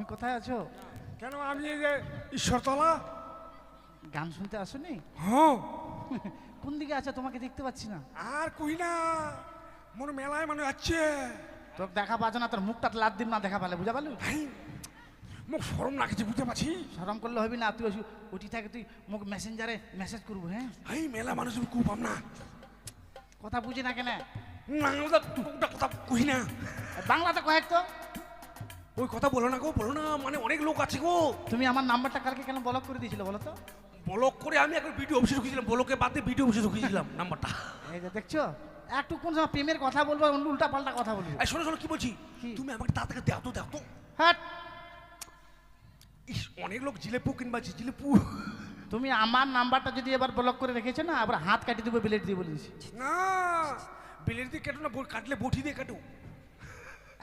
তুমি কোথায় আছো? কেন আমি এই যে ঈশ্বরতলা। গান শুনতে আসোনি? হ্যাঁ। কোন দিকে আছো? তোমাকে দেখতে পাচ্ছি না। আর কই না, মোর মেলায় মানে যাচ্ছে। তোর দেখা পাচ্ছ না, তোর মুখটা লাদ দিন না দেখা পালে, বুঝা পারলু? মুখ শরম লাগছে, বুঝতে পারছি। শরম করলে হবি না, তুই উঠি থাকে তুই মুখ মেসেঞ্জারে মেসেজ করবো। হ্যাঁ এই মেলা মানুষ খুব পাম না, কথা বুঝি না কেন? কথা কই না। বাংলাতে কয়েক তো। ওই কথা বলো না গো, বলো না, মানে অনেক লোক আছে গো। তুমি আমার নাম্বারটা কালকে কেন ব্লক করে দিয়েছিল বলো তো? ব্লক করে আমি একবার ভিডিও অফিসে ঢুকিয়েছিলাম, ব্লকে বাদ দিয়ে ভিডিও অফিসে ঢুকিয়েছিলাম নাম্বারটা। এই যে দেখছো, একটু কোন সময় প্রেমের কথা বলবো, উল্টা পাল্টা কথা বলবো। এই শোনো শোনো, কি বলছি, তুমি আমাকে তাড়াতাড়ি দাও তো, দাও তো। হ্যাঁ, অনেক লোক জিলেপু কিনবা, জিলেপু। তুমি আমার নাম্বারটা যদি এবার ব্লক করে রেখেছো না, আবার হাত কাটিয়ে দেবো বিলেট দিয়ে বলেছি। না, বিলেট দিয়ে কাটো না, কাটলে বটি দিয়ে কাটো।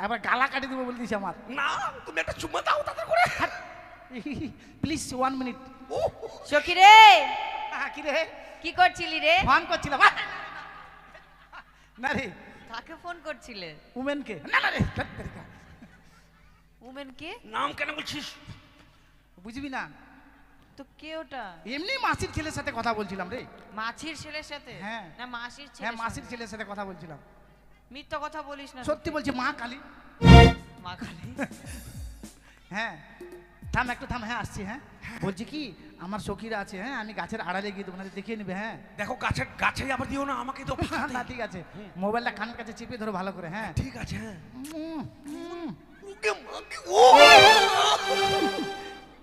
আবার গালা কাটিয়ে দেবো বলে দিয়েছি আমার। না, তুমি একটা চুম্মা দাও তাড়াতাড়ি করে। Please 1 minute. সখী রে, কি রে? কি করছিলি রে? ফোন করছিলাম। না রে, কাকে ফোন করছিলে? উমেনকে। না না রে, উমেন কে? নাম কেন বলছিস? বুঝবি না তো কে ওটা? এমনি মাসির ছেলের সাথে কথা বলছিলাম রে। মাছির ছেলের সাথে? হ্যাঁ। না মাসির ছেলে? হ্যাঁ, মাসির ছেলের সাথে কথা বলছিলাম। মিথ্যা কথা বলিস না। সত্যি বলছি, মা কালী। মা কালী? হ্যাঁ, থাম একটু থাম। হ্যাঁ আসছি। হ্যাঁ বলছি কি, আমার সখীরা আছে। হ্যাঁ, আমি গাছের আড়ালে গিয়ে দেবো, দেখিয়ে নেবে। হ্যাঁ দেখো, গাছে আবার দিও না আমাকে তো। না ঠিক আছে, মোবাইলটা কানের কাছে চিপে ধরো ভালো করে। হ্যাঁ ঠিক আছে। হ্যাঁ,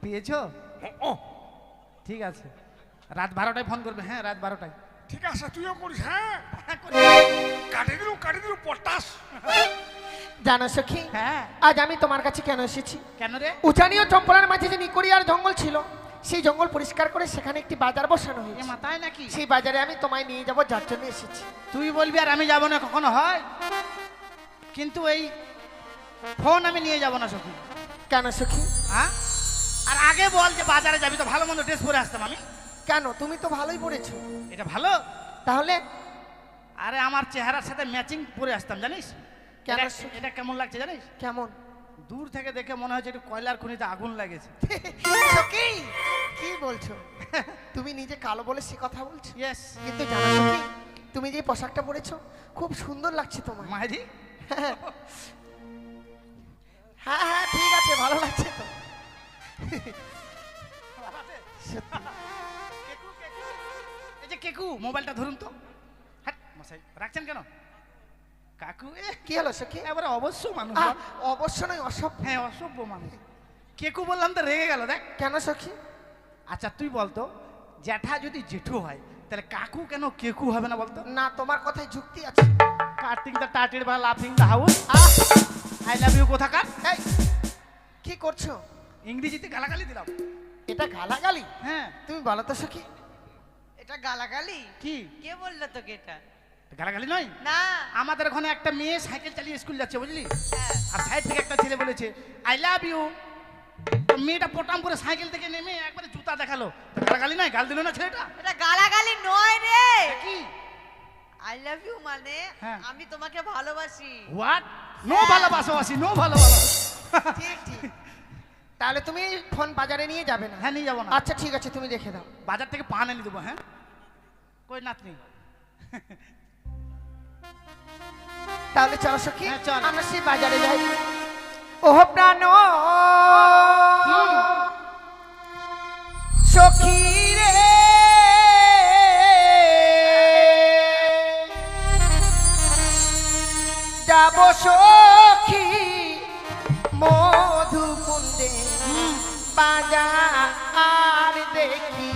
পেয়েছো? ঠিক আছে, রাত 12টায় ফোন করবে। হ্যাঁ, রাত 12টায়। ঠিক আছে, তুইও করিস। হ্যাঁ, কাটে দিল পটাশ। জানো সখী, হ্যাঁ আজ আমি তোমার কাছে কেন এসেছি? কেন রে? উজানি ও চম্পলার মাঝে যে নিকড়িয়ার জঙ্গল ছিল, সেই জঙ্গল পরিষ্কার করে সেখানে একটি বাজার বসানো এ হয়েছে। মাথায় নাকি? সেই বাজারে আমি তোমায় নিয়ে যাব, যার জন্য এসেছি। তুই বলবি আর আমি যাবো না, কখনো হয়? কিন্তু এই ফোন আমি নিয়ে যাবো না সখী। কেন সখী? হ্যাঁ, আর আগে বল যে বাজারে যাবি তো ভালো মন্দ ড্রেস পরে আসতাম আমি। কেন, তুমি তো ভালোই পড়েছো। এটা ভালো? তাহলে আরে আমার চেহারার সাথে ম্যাচিং পরে আসতাম, জানিস? কেন? এটা কেমন লাগছে জানিস? কেমন? দূর থেকে দেখে মনে হচ্ছে একটু কয়লার খনিতে আগুন লাগেছে। সখী, কি বলছো? তুমি নিজে কালো বলে সে কথা বলছো? ইয়েস। কিন্তু জানো সখী, তুমি যে পোশাকটা পরেছো খুব সুন্দর লাগছে তোমার। মাঝি হ্যাঁ হ্যাঁ, ঠিক আছে, ভালো লাগছে তো। সত্যি। এই যে কেকু, মোবাইলটা ধরুন তো। হ্যাঁ মশাই রাখছেন কেন? কাকু কি হলো সখী? এবারে অবশ্য মানুষ। অবশ্য নয়, অসভ্য। হ্যাঁ, অসভ্য মানুষ। কেকু বললাম তো রেগে গেল দেখ। কেন সখী? আচ্ছা তুই বলতো, জ্যাঠা যদি জেঠু হয় তাহলে কাকু কেন কেকু হবে না বলতো? না, তোমার কথায় যুক্তি আছে। কাটিং দ্য টার্টেল বা লাফিং the house. I love you কোথাকার। এই, কি করছো? ইংরেজিতে গালাগালি দিলাম। এটা গালাগালি? হ্যাঁ। তুমি বলো তো সখী। এটা গালাগালি? কি কে বললো তোকে এটা? গালাগালি নয়? না। আমাদের ওখানে একটা মেয়ে সাইকেল চালিয়ে স্কুল যাচ্ছে, বুঝলি? হ্যাঁ। আর সাইড থেকে একটা ছেলে বলেছে আই লাভ ইউ। মেয়েটা পটাম করে সাইকেল থেকে নেমে একবারে জুতা দেখালো। তো গালাগালি নয়? গাল দিল না ছেলেটা? এটা গালাগালি নয় রে। কি? আই লাভ ইউ মানে হ্যাঁ। আমি তোমাকে ভালোবাসি। হোয়াট? নো ভালোবাসি, নো ভালোবাসি। ঠিক ঠিক। তাহলে তুমি ফোন বাজারে নিয়ে যাবে না? হ্যাঁ, নিয়ে যাবো না। আচ্ছা ঠিক আছে, তুমি রেখে দাও। বাজার থেকে পান এনে দেবো। হ্যাঁ, কই নাতনি? তাহলে চলো সখী, হ্যাঁ, চল। আমরা সেই বাজারে যাই। ওহ প্রাণ সখী রে, যাব সখী মধুকুন্দে বাজার দেখি।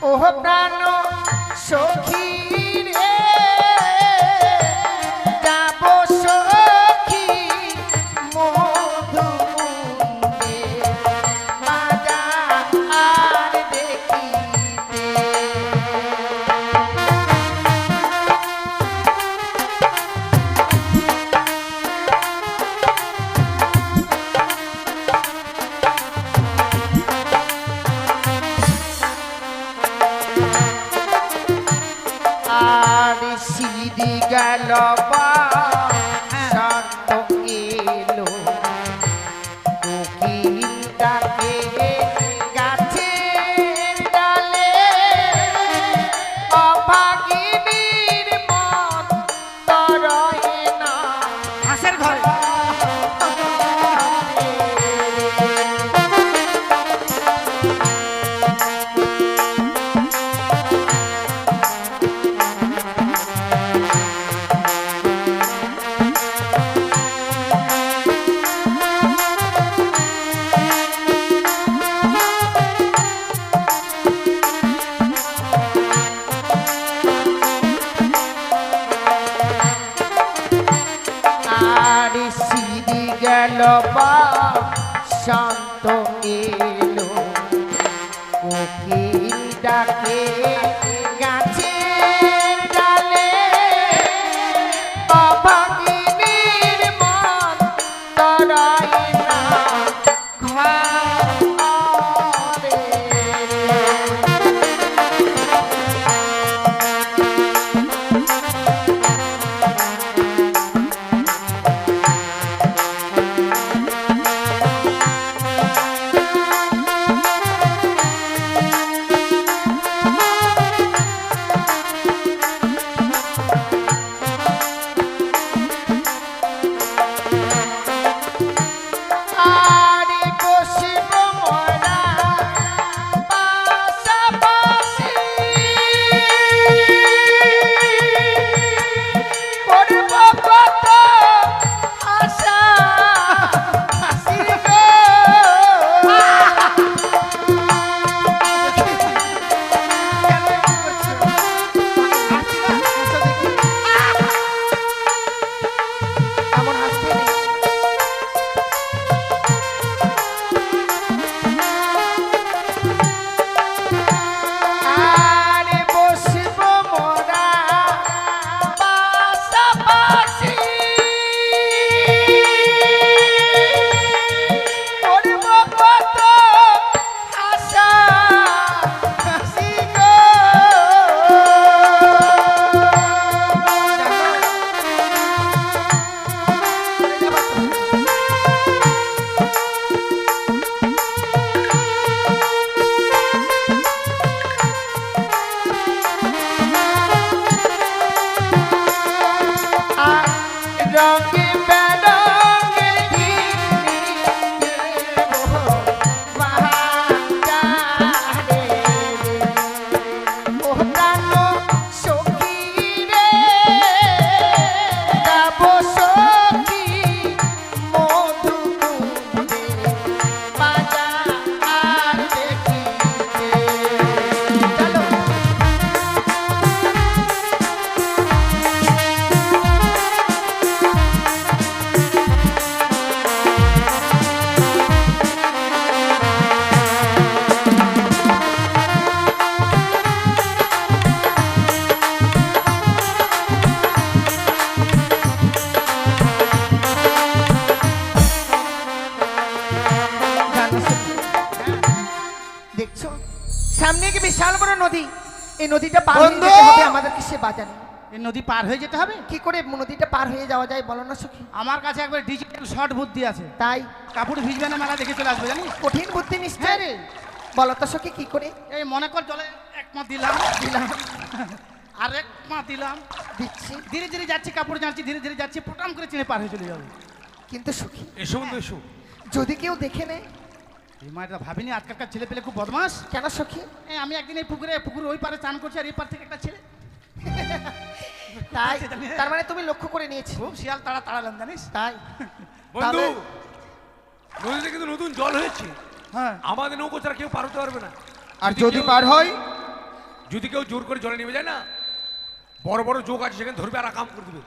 ওহ প্রাণ সখী রে, যাব সখী মধুকুন্দে বাজার দেখিতে। সিঁড়ি গেল শান্ত এলো কোকিল ডাকে গাছের ডালে অভাগিনীর মন তরয়ে না হাঁসের ঘরে আর সিঁড়ি গেল শান্ত এলো কোকিল ডাকে গাছের ডালে অভাগিনীর মন তরায় না ঘরে আরে বসিব মোরা পাশাপাশি করব কত আশা হাসি গো এমন হাসতে নেই আরে বসিব মোরা পাশাপাশি করব কত আশা হাসি গো রঙে বেরঙে মহাজারে ও প্রাণ সখী রে গাব সখী মধু কুঞ্জে বাজা আর দেখিতে চলো জানো সখী, দেখছো সামনে কি বিশাল বড় নদী এই নদীটা পার হয়ে বন্ধু! যেতে হবে আমাদেরকে সে বাজারে এই নদী পার হয়ে যেতে হবে কি করে নদীটা পার হয়ে যাওয়া যায় বলো না সখী আমার কাছে একবার ডিজিটাল শর্ট বুদ্ধি আছে তাই কাপড় ভিজবে না মেলা দেখে চলে আসবে জানিস কঠিন বুদ্ধি হ্যাঁ নিশ্চয় রে। বলো তো সখী কি করে এই মনে কর জলে এক পা দিলাম দিলাম আর এক পা দিলাম দিচ্ছি ধীরে ধীরে যাচ্ছি কাপড় যাচ্ছি ধীরে ধীরে যাচ্ছি পোটাম করে চিনে পার হয়ে চলে যাবে কিন্তু সখী এসো বন্ধু এসো। যদি কেউ দেখে নেয় এই মায়েরা ভাবিনি আজকালকার ছেলে পেলে খুব বদমাস কেন সখী এই আমি একদিন এই পুকুর ওই পারে চান করছি আর এই পার থেকে একটা ছেলে তাই জানি। তার মানে তুমি লক্ষ্য করে নিয়েছি খুব শিয়াল তাড়া তাড়ালাম জানিস তাই বন্ধু তাহলে- নদীতে কিন্তু নতুন জল হয়েছে হ্যাঁ আমাদের নৌকো ছাড়া কেউ পার হতে পারবে না আর যদি কেউ- পার হয় যদি কেউ জোর করে জলে নেমে যায় না বড় বড় যোগ আছে সেখানে ধরবে আর কাম করে দেবে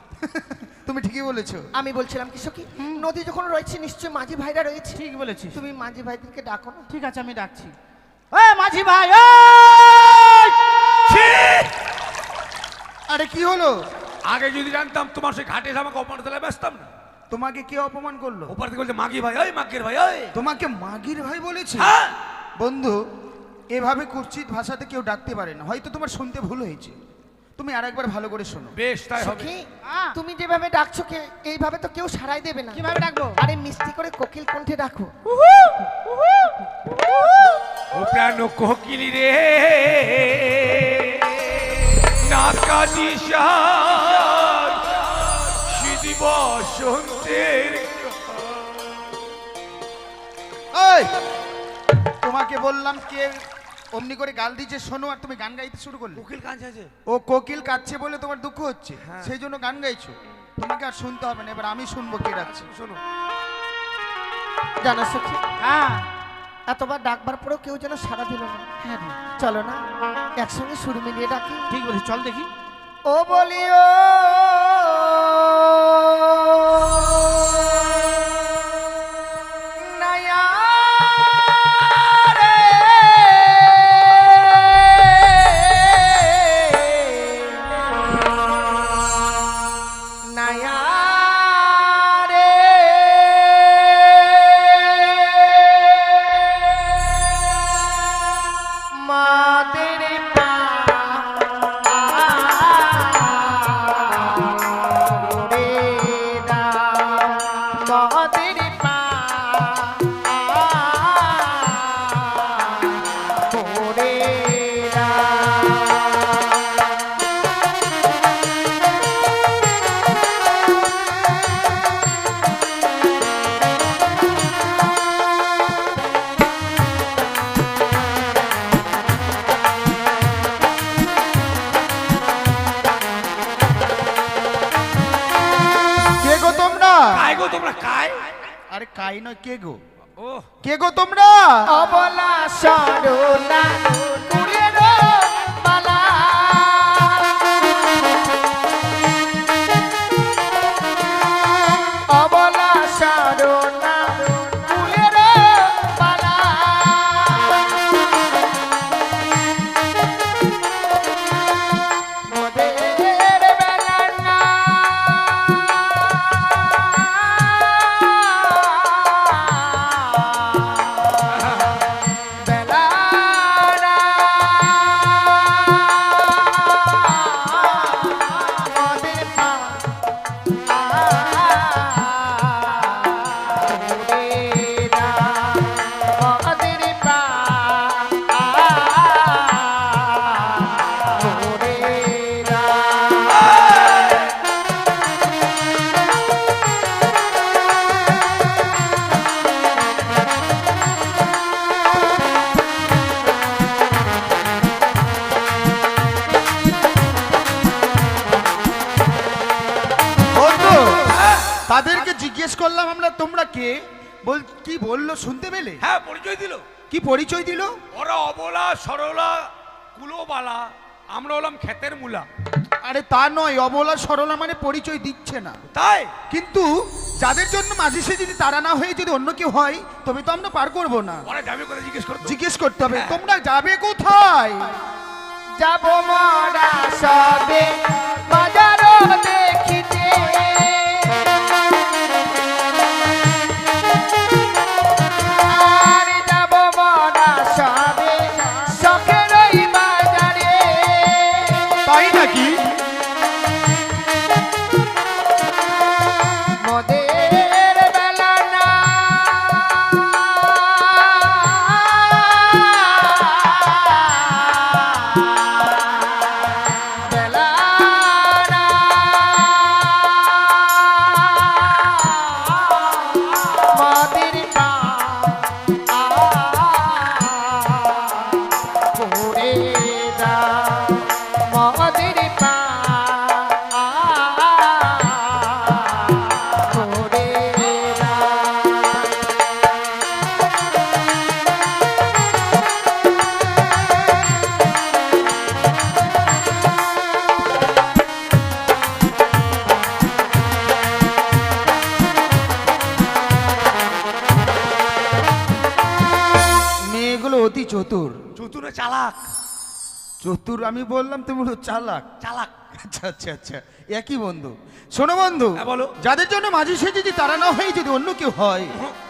তুমি ঠিকই বলেছো আমি বলছিলাম কি সখী নদী যখন রয়েছে নিশ্চয়ই মাঝি ভাইরা রয়েছে ঠিক বলেছিস তুমি মাঝি ভাইদেরকে ডাকো না ঠিক আছে আমি ডাকছি এই মাঝি ভাই ওই! আরে কি হলো আগে যদি জানতাম তোমার সেই ঘাটে এসে আমাকে অপমান তাহলে ব্যস্তাম না তোমাকে কে অপমান করলো ওপার থেকে বলছে মাগি ভাই ওই মাগির ভাই ওই তোমাকে মাগির ভাই বলেছে হ্যাঁ বন্ধু এভাবে কুৎসিত ভাষাতে কেউ ডাকতে পারে না হয়তো তোমার শুনতে ভুল হয়েছে তুমি আর একবার ভালো করে শোনো। বেশ তাই হবে। সখী হ্যাঁ। তুমি যেভাবে ডাকছো কে এইভাবে তো কেউ সারাই দেবে না। কিভাবে ডাকবো? আরে মিষ্টি করে কোকিল কণ্ঠে ডাকো। ও প্রাণ কোকিলি রে নাকাটি সিদি বসন্তের এই তোমাকে বললাম কে অমনি করে গাল দিচ্ছে শোনো, আর তুমি গান গাইতে শুরু করলে। কোকিল কাঁদছে আছে। ও কোকিল কাঁদছে বলে তোমার দুঃখ হচ্ছে, হ্যাঁ। সেই জন্য গান গাইছো। তোমাকে আর শুনতে হবে না, এবার আমি শুনবো কে ডাকছে। শোনো জানো সখী হ্যাঁ এতবার ডাকবার পরেও কেউ যেন সারা দিল না। হ্যাঁ রে, চলো না একসঙ্গে সুর মিলিয়ে ডাকি। ঠিক বলিস, চল দেখি। ও বলিও নয়া রে নয়া রে মাদের পা কে গো তোমরা? কায় গো তোমরা কায়? আরে কাই নয়, কে গো? ও কে গো তোমরা? অবলা সরলা নূরের মালা অবলা সরলা নূরের মালা মোদের বেলা না বেলারা মোদের পা মোদেরা মোদের পা মোদেরা বন্ধু, তাদেরকে জিজ্ঞেস করলাম আমরা তোমরা কে, বল কি বললো শুনতে পেলে? হ্যাঁ পরিচয় দিল। কি পরিচয় দিল? ওরা অবলা সরলা কুলোবালা, আমরা হলাম ক্ষেতের মূলা। আরে তা নয়, অবলা সরলা মানে পরিচয় দিচ্ছে না। তাই কিন্তু যাদের জন্য মাঝে সে যদি তারা না হয়ে যদি অন্য কেউ হয়, তবে তো আমরা পার করবো না। ওরা যাবে করে জিজ্ঞেস করতো। জিজ্ঞেস করতে হবে তোমরা যাবে কোথায়। যাব মরা সবে বাজার দেখিতে আর যাব মরা সবে শখের ওই বাজারে তাই নাকি? মোদের বেলা না বেলা না মোদের পা করে দা মোদের পা করে দা মেয়েগুলো অতি চতুর। চতুরে চালাক। চতুর আমি বললাম, তুমি বলো চালাক। চালাক। আচ্ছা আচ্ছা আচ্ছা, একই বন্ধু। শোনো বন্ধু, হ্যাঁ, বলো। যাদের জন্য মাঝে সে যদি তারা না হয়ে যদি অন্য কেউ হয়,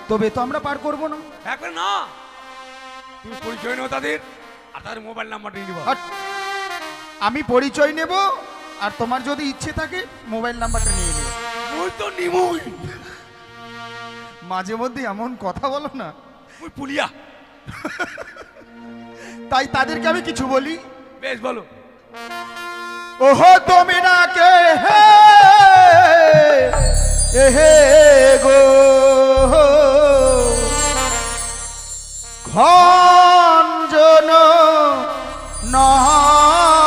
তবে তো আমরা পার করবো না। একবার না তুমি পরিচয় নাও তাদের, আর তাদের মোবাইল নাম্বারটা নিয়ে নিবা। হট। আমি পরিচয় নেব, আর তোমার যদি ইচ্ছে থাকে মোবাইল নাম্বারটা নিয়ে নিও। ওই তো নিমুই মাঝে মধ্যে এমন কথা বলো না, ওই পুলিয়া। তাই তাদেরকে আমি কিছু বলি। বেশ বলো। ওহো তোমরা কে হে গো খঞ্জন নয়নে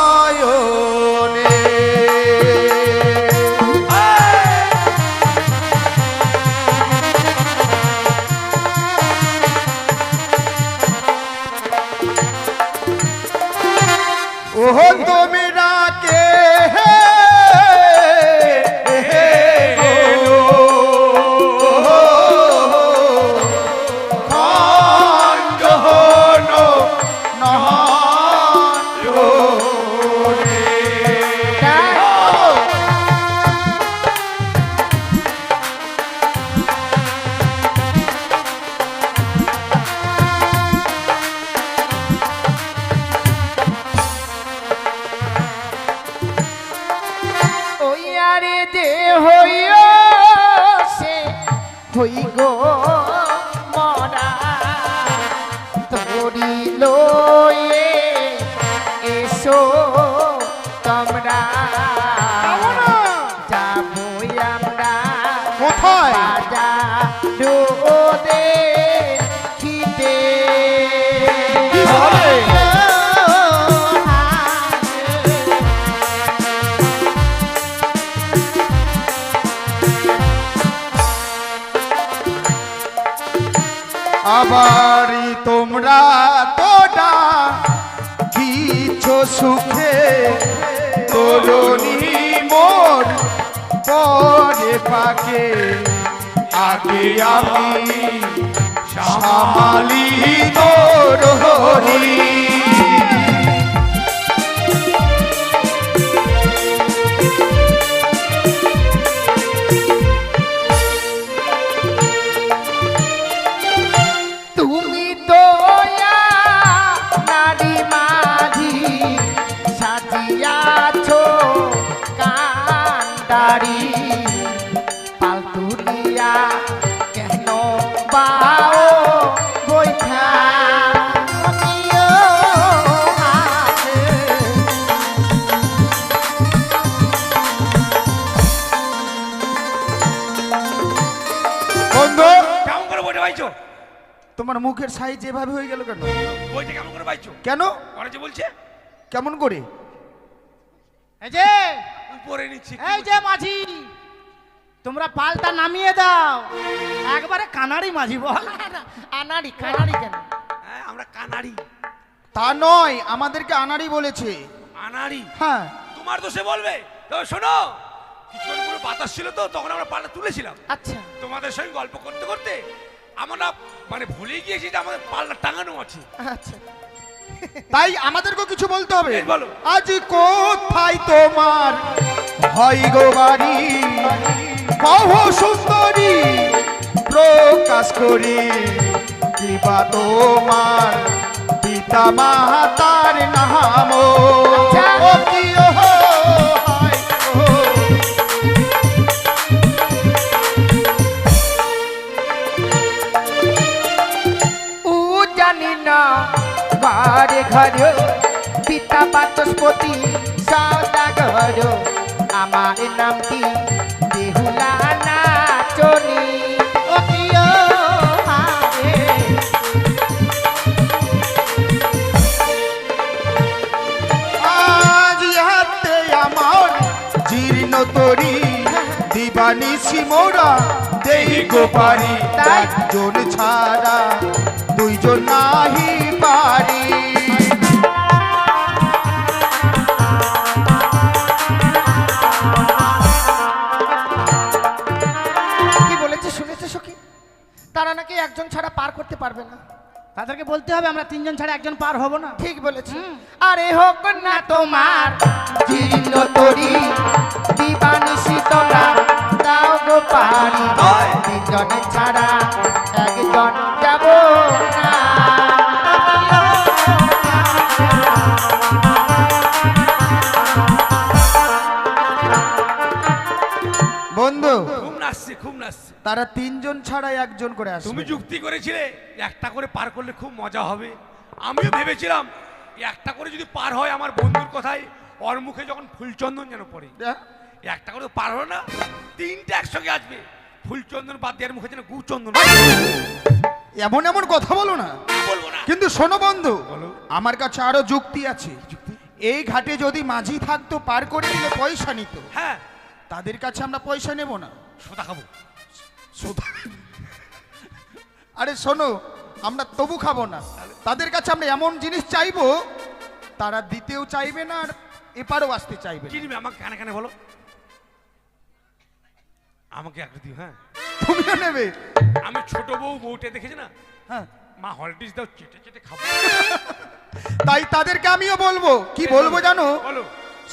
ওহো তোমরা কে ওই আরে যে হইও সে হই গো মরা তোরি লয়ে এসো তোমরা যাবো আমরা কোথায়? বাজার রোদে খিদে কি বলে? আবারই তোমরা তোটা কিছু সুখে তরুণী মোর পরে পাকে আগে আমি সামালি তরুণী তুমি তো নারী মাঝি সাজিয়াছো কান্দারি পালতুলিয়া কেন বাও বৈঠা আমিও হাতে বন্ধু কেমন করে বইটা পাইছো? তোমার মুখের সাইজ এভাবে হয়ে গেল কেন? বইটা কেমন করে পাইছো? কেন? ওরা যে বলছে কেমন করে? এই যে উপরে নিচ্ছি। এই যে মাঝি, তোমরা পালটা নামিয়ে দাও। একবারে কানাড়ি মাঝি বল। আনাড়ি কানাড়ি কেন? হ্যাঁ, আমরা কানাড়ি। তা নয়, আমাদেরকে আনাড়ি বলেছে। আনাড়ি? হ্যাঁ, তোমার তো সে বলবে। তো শোনো, কিছুক্ষণ পুরো বাতাস ছিল তো, তখন আমরা পালটা তুলেছিলাম। আচ্ছা তোমাদের সঙ্গে গল্প করতে করতে আমরা মানে ভুলে গিয়েছি যে আমাদের পাল্লা টাঙানো আছে। আচ্ছা তাই আমাদেরকেও কিছু বলতে হবে। বেশ, বলো। আজ কোথায় তোমার হয় গো বাড়ি, কহ সুন্দরী প্রকাশ করি, কিবা তোমার পিতা মাতার নাম আচ্ছা। ও কি ও হায় ও। ও জানি না বারে ঘর পিতা বাচস্পতি সদাগর আমার নামটি বেহুলা নাচনি ও কিও হারে আজ হাতে আমার জীর্ণ তরি দিবানিসি মোরা দেই গোপারি, তাই? একজন ছাড়া দুইজন নাহি পারি। কি বলেছে শুনেছে সখী? তারা নাকি একজন ছাড়া পার করতে পারবে না। তাদেরকে বলতে হবে আমরা তিনজন ছাড়া একজন পার হব না। ঠিক বলেছে। আরে হোক না তোমার জীর্ণ তরি দিবানিসি তোমরা দাও গো পারি, ওই! তিনজন ছাড়া একজন যাব না। বন্ধু খুব নাচছে খুব নাচছে। তারা তিনজন ছাড়া একজন করে আসবে। তুমি যুক্তি করেছিলে একটা করে পার করলে খুব মজা হবে। আমিও ভেবেছিলাম একটা করে যদি পার হয় আমার বন্ধুর কথাই ওর মুখে যখন ফুলচন্দন যেন পড়ে। একটা করে তো পার হলো না, তিনটে একসঙ্গে আসবে, ফুলচন্দন বাদ দিয়ে মুখে যেন গুচন্দন। এমন এমন কথা বলো না, বলবো না। কিন্তু শোনো বন্ধু, বলো। আমার কাছে আরো যুক্তি আছে। এই ঘাটে যদি মাঝি থাকতো পার করে দিলে পয়সা নিত, হ্যাঁ, তাদের কাছে আমরা পয়সা নেব না। সোদা খাবো। আরে শোনো, আমরা তবু খাবো না, তাদের কাছে আমরা এমন জিনিস চাইবো তারা দিতেও চাইবে না আর এপারও আসতে চাইবে না। চিনবে আমাকে কানে কানে বলো, আমাকে একটা দিও। হ্যাঁ, তুমিও নেবে? আমি ছোট বউটা দেখেছি না, হ্যাঁ, মা হলটিস দাও, চেটে চেটে খাবো। তাই তাদেরকে আমিও বলবো। কি বলবো জানো? বলো।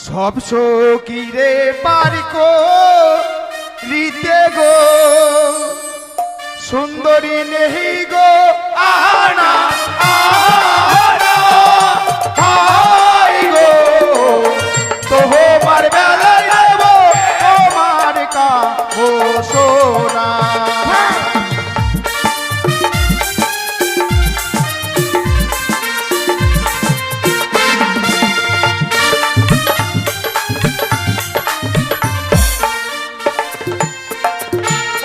সব সকিরে পারিকো রিতে গো সুন্দরী নেহি গো আনা আনা হাই গো তোমার বেলায় দেব তোমার কা ও সোনা।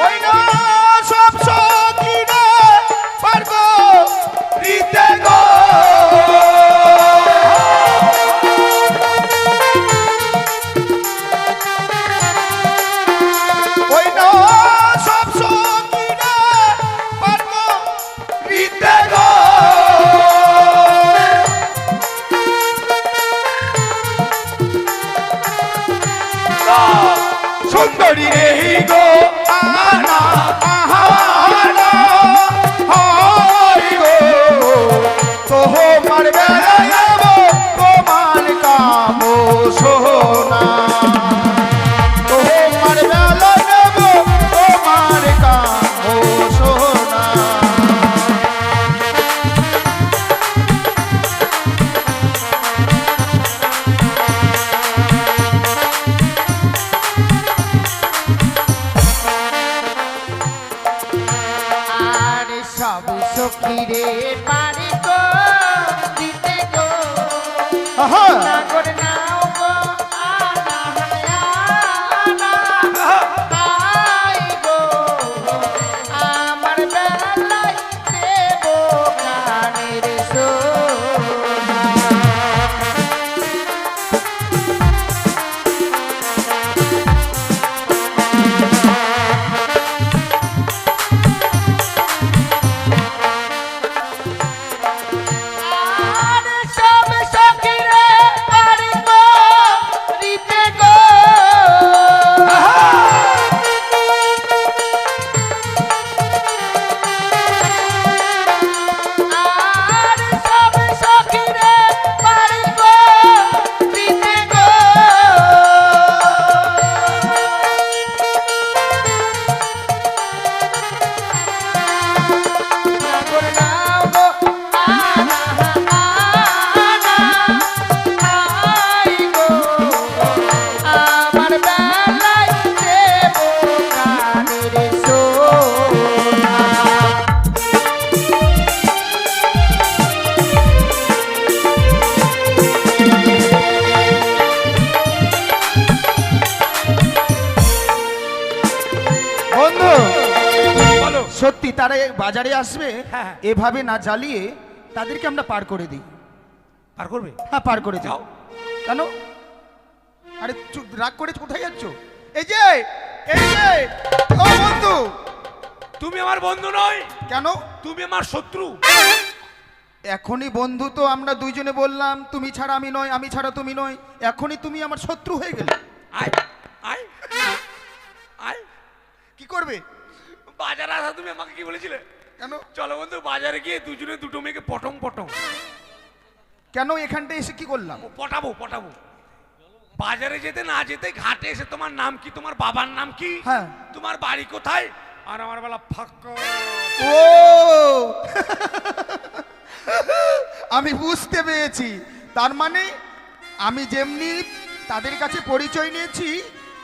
ওই না সব সকিরে পারগো রিতে গো ওই না সব সকিরে পারগো রিতে গো সুন্দরী রেহি গো আনা আহানা হাই গো তোমার বেলায় যাব তোমার কাম সোনা। তোমার বেলায় যাব তোমার কাম সোনা। আর সব সখীরে পারি গো দিতে গো আহা, নাগর নাও গো আনা আনা হাই গো আমার বেলায় দেব কানের সোনা। আর সব সখীরে পারি গো রিতে গো আর সব সখীরে পারি গো রিতে গো নাগর নাও গো আনা আনা হাই গো আমার বেলায় দেব কানের সোনা। বন্ধু বলো। সত্যি তারা এই বাজারে আসবে, হ্যাঁ। এভাবে না জ্বালিয়ে তাদেরকে আমরা পার করে দিই। পার করবে? হ্যাঁ, পার করে দিই। যাও। কেন? আরে রাগ করে কোথায় যাচ্ছ? এই যে এই যে ও বন্ধু, তুমি আমার বন্ধু নয়, কেন? তুমি আমার শত্রু। এখনই বন্ধু তো আমরা দুইজনে বললাম, তুমি ছাড়া আমি নয়, আমি ছাড়া তুমি নয়, এখনই তুমি আমার শত্রু হয়ে গেলে। আয় আয় আয়। কি করবে? বাজারে আসা তুমি আমাকে কি বলেছিলে? কেন? চলো বন্ধু বাজারে গিয়ে দুজনে দুটো মেয়েকে পটং পটং। কেন এখানটা এসে কি করলাম? ও, পটাবো পটাবো। বাজারে যেতে না যেতে ঘাটে এসে তোমার নাম কি, তোমার বাবার নাম কি, হ্যাঁ। তোমার বাড়ি কোথায়, আর আমার বেলা ফাঁকা। ও আমি বুঝতে পেরেছি, তার মানে আমি যেমনি তাদের কাছে পরিচয় নিয়েছি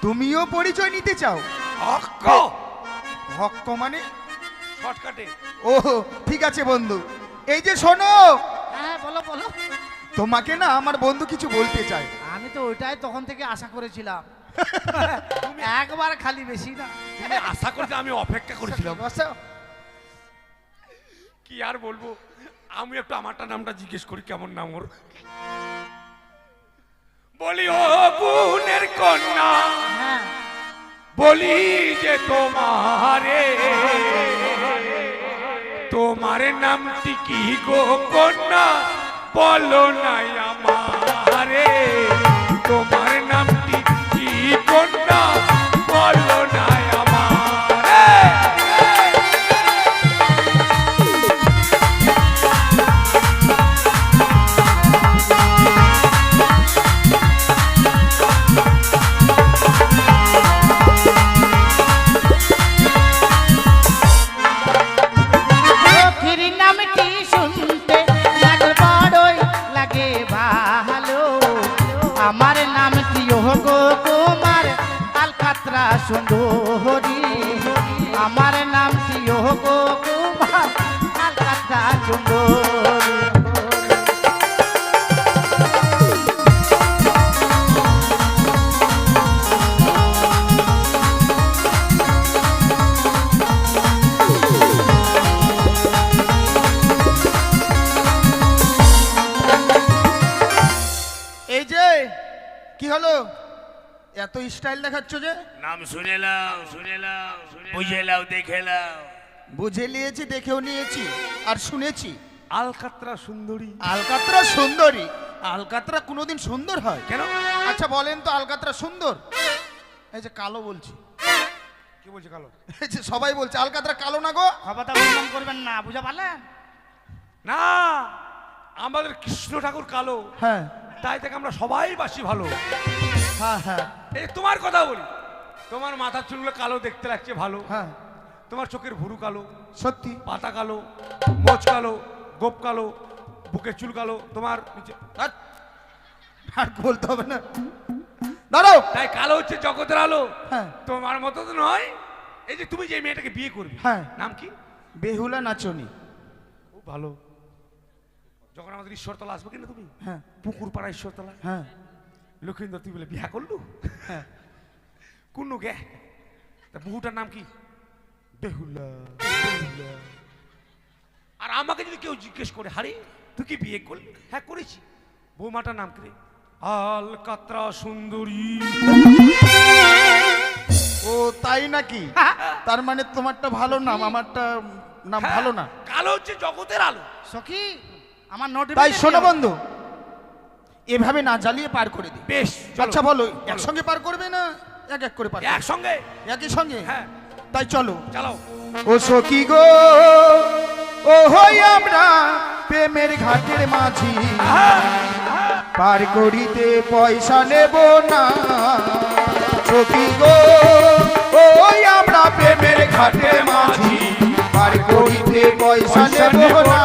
তুমিও পরিচয় নিতে চাও। হক্ক হক্ক মানে? শর্টকাটে। ও ঠিক আছে বন্ধু। এই যে শোনো, হ্যাঁ বলো বলো। তোমাকে না আমার বন্ধু কিছু বলতে চায়। আমি তো ওইটাই তখন থেকে আশা করেছিলাম। একবার খালি, বেশি না। তুমি আশা করতে আমি অপেক্ষা করেছিলাম। বসো। কি আর বলবো, আমি একটু আমারটা নামটা জিজ্ঞেস করি, কেমন নাম ওর। বলি ও বোনের কন্যা, হ্যাঁ বলি যে তোমারে, তোমার নামটি কি গো কন্যা, বলো নাই আমারে, তোমার নামটি কি কন্যা, বলো নাই আমারে। সখীর নামটি শুনতে লাগে বড়ই লাগে ভালো, আমার নামটি গো তোমার আলকাতরা সুন্দরী, আমার নামটি গো তোমার আলকাতরা সুন্দরী। এই যে কি হলো, এত স্টাইল দেখাচ্ছ যে? নাম শুনে লাও, বুঝে লাও, দেখে লাও। বুঝে নিয়েছি, দেখেও নিয়েছি, আর শুনেছি। আলকাতরা সুন্দরী। আলকাতরা সুন্দরী? আলকাতরা কোনোদিন সুন্দর হয়? কেন? আচ্ছা বলেন তো, আলকাতরা সুন্দর? এই যে কালো বলছি। কি বলছে কালো? এই যে সবাই বলছে আলকাতরা কালো না গো। খবরটা অনুমান করবেন না, বুঝা পারলেন? না, আমাদের কৃষ্ণ ঠাকুর কালো, হ্যাঁ তাই থেকে আমরা সবাই বাসি ভালো। হ্যাঁ হ্যাঁ এই তোমার কথা বলি, তোমার মাথার চুলগুলো কালো দেখতে লাগছে ভালো, হ্যাঁ তোমার চোখের ভুরু কালো, সত্যি। পাতা কালো, মোচ কালো, গোপ কালো, বুকের চুল কালো, তোমার নিচে আর আর বলতে হবে না, দাঁড়াও। তাই কালো হচ্ছে জগতের আলো। হ্যাঁ তোমার মতো তো নয়। এই যে তুমি যে মেয়েটাকে বিয়ে করবে, হ্যাঁ। নাম কি? বেহুলা নাচনি। খুব ভালো। যখন আমাদের ঈশ্বরতলা আসবে কিনা তুমি, হ্যাঁ পুকুর পাড়া ঈশ্বরতলা, হ্যাঁ লক্ষিন্দর তুই বলে বিয়া করলু, হ্যাঁ কোন গে তা বহুটার নাম কি? বেহুলা। আর আমাকে যদি কেউ জিজ্ঞেস করে, হারি তুই কি বিয়ে করলি? হ্যাঁ করেছি। বৌমাটার নাম কি রে? আলকাতরা সুন্দরী। ও তাই নাকি? তার মানে তোমারটা ভালো নাম, আমারটা নাম হ্যাঁ, ভালো না। কালো হচ্ছে জগতের আলো। সখী আমার নোট। তাই শোনো বন্ধু, এভাবে না জ্বালিয়ে পার করে দিই। বেশ, আচ্ছা বলো, একসঙ্গে পার করবে না এক এক করে পার করবে? একসঙ্গে। একই সঙ্গে? হ্যাঁ তাই চলো। চালাও। ও সখী গো, ও হই আমরা প্রেমের ঘাটের মাঝি, পার করিতে পয়সা নেব না। সখী গো, ওই আমরা প্রেমের ঘাটের মাঝি, পার করিতে পয়সা নেব না।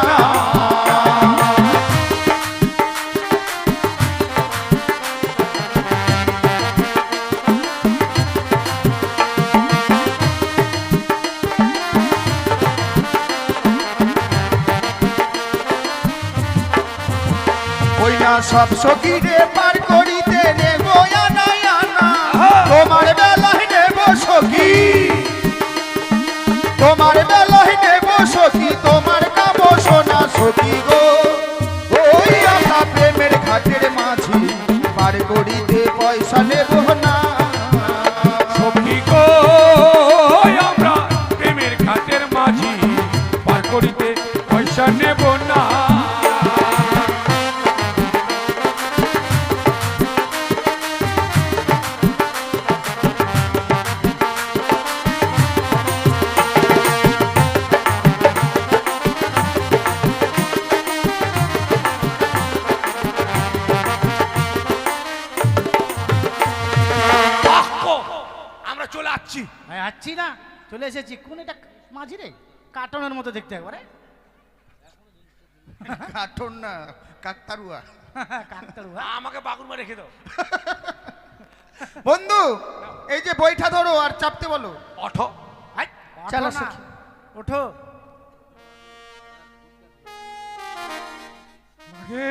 ওই না সব সখীরে পার করিতে নেব আনা আনা, তোমার বেলায় নেব সখী, তোমার বেলায় নেব সখী, তোমার নাম সোনা সখী গো। ওই আমরা প্রেমের ঘাটের মাঝি, পার করিতে পয়সা নেব না। সখী গো, আমরা প্রেমের ঘাটের মাঝি, পার করিতে পয়সা নেব না। আমরা চলে আসছি। আচ্ছি না, চলে এসেছি। কোন এটা মাঝি রে, কার্টনের মতো দেখতে একবারে। কার্টুন না, কাকতারুয়া। কাকতাড়ুয়া। আমাকে বাগুরমা রেখে দাও। বন্ধু এই যে বইটা ধরো আর চাপতে বলো। ওঠো। হাই, চলো ওঠো না। সখী। ওঠো। মাগে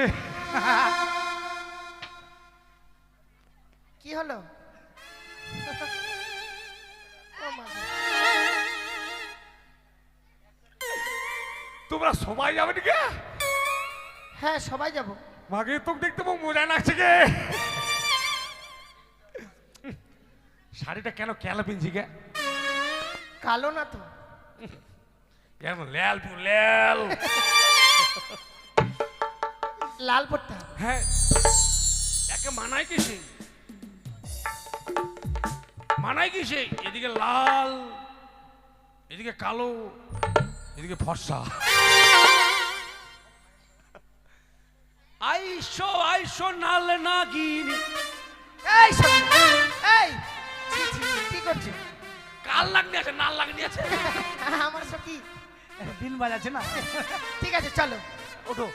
কি হলো? ও মা গো। তোমরা সবাই যাবে নাকি? হ্যাঁ সবাই যাব। মাগে তোকে দেখতে বহু মজা লাগছে গে। শাড়িটা কেন কেলা পিনছি গে? কালো না তো? কেন ল্যাল তুই ল্যাল? লাল পড়তে হবে। হ্যাঁ একে মানায় কি সে? মানায় কি সে? এদিকে লাল, এদিকে কালো, এদিকে ফর্সা। আইসো আইসো নাল নাগিনী। এই সখী, এই ছি, ছি, কি করছো? কাল লাগনি আছে, নাল লাগনি আছে। আমার সখী। বিন বাজাচ্ছে না। ঠিক আছে চলো। ওঠো।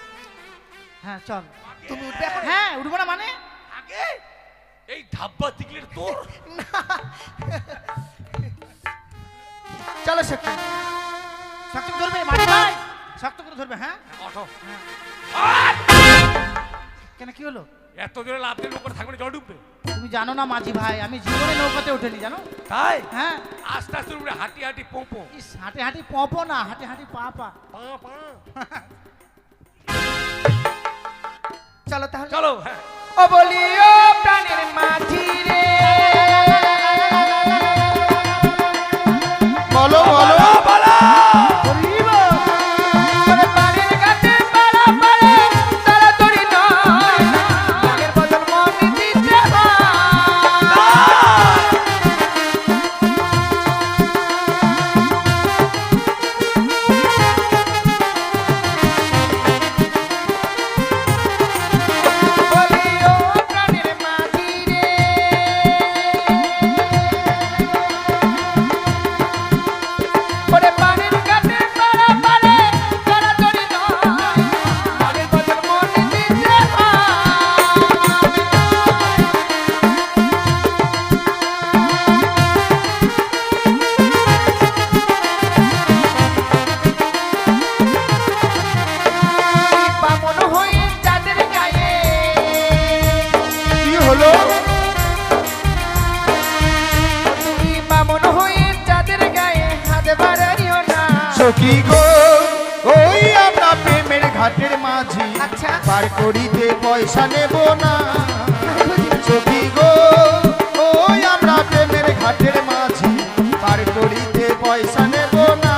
হ্যাঁ চল। তুমি উঠবে এখন? হ্যাঁ উঠবো না মানে? আগে এই ধাব্বা তিকলের তোর। চলো সখী। শক্ত করে ধরবে মাঝি ভাই, শক্ত করে ধরবে। হ্যাঁ ওঠো। কেন কি হলো? এত জোরে লাভ দিয়ে উপরে থাকবে না, জল ডুববে। তুমি জানো না মাঝি ভাই, আমি জীবনে নৌকাতে উঠেনি জানো? তাই হ্যাঁ। আস্তে আস্তে উপরে হাঁটি হাঁটি পোঁপো। ইস, হাঁটে হাঁটি পপো না, হাঁটে হাঁটি পা পা। পা পা। চলো তাহলে। চলো। হ্যাঁ ও বলি ও প্রাণের মাঝি রে, বলো বলো বলো। ওরে পানির কাছে পাড়া পাড়ে তাড়াতাড়ি নয়, মনের বদল মন দিতে হয়। বলি ও প্রাণের মাঝি রে, ওরে পানির কাছে পাড়া পাড়ে তাড়াতাড়ি নয়, মনের বদল মন দিতে হয়। বামন হয়ে যাদের গায়ে, কি হলো? তুমি বামন হয়ে যাদের গায়ে হাত বাড়াইও না। সখী গো ওই আমরা প্রেমের ঘাটের মাঝি, আচ্ছা। পার করিতে পয়সা নেব না। সখী গো ওই আমরা প্রেমের ঘাটের মাঝি, পার করিতে পয়সা নেব না।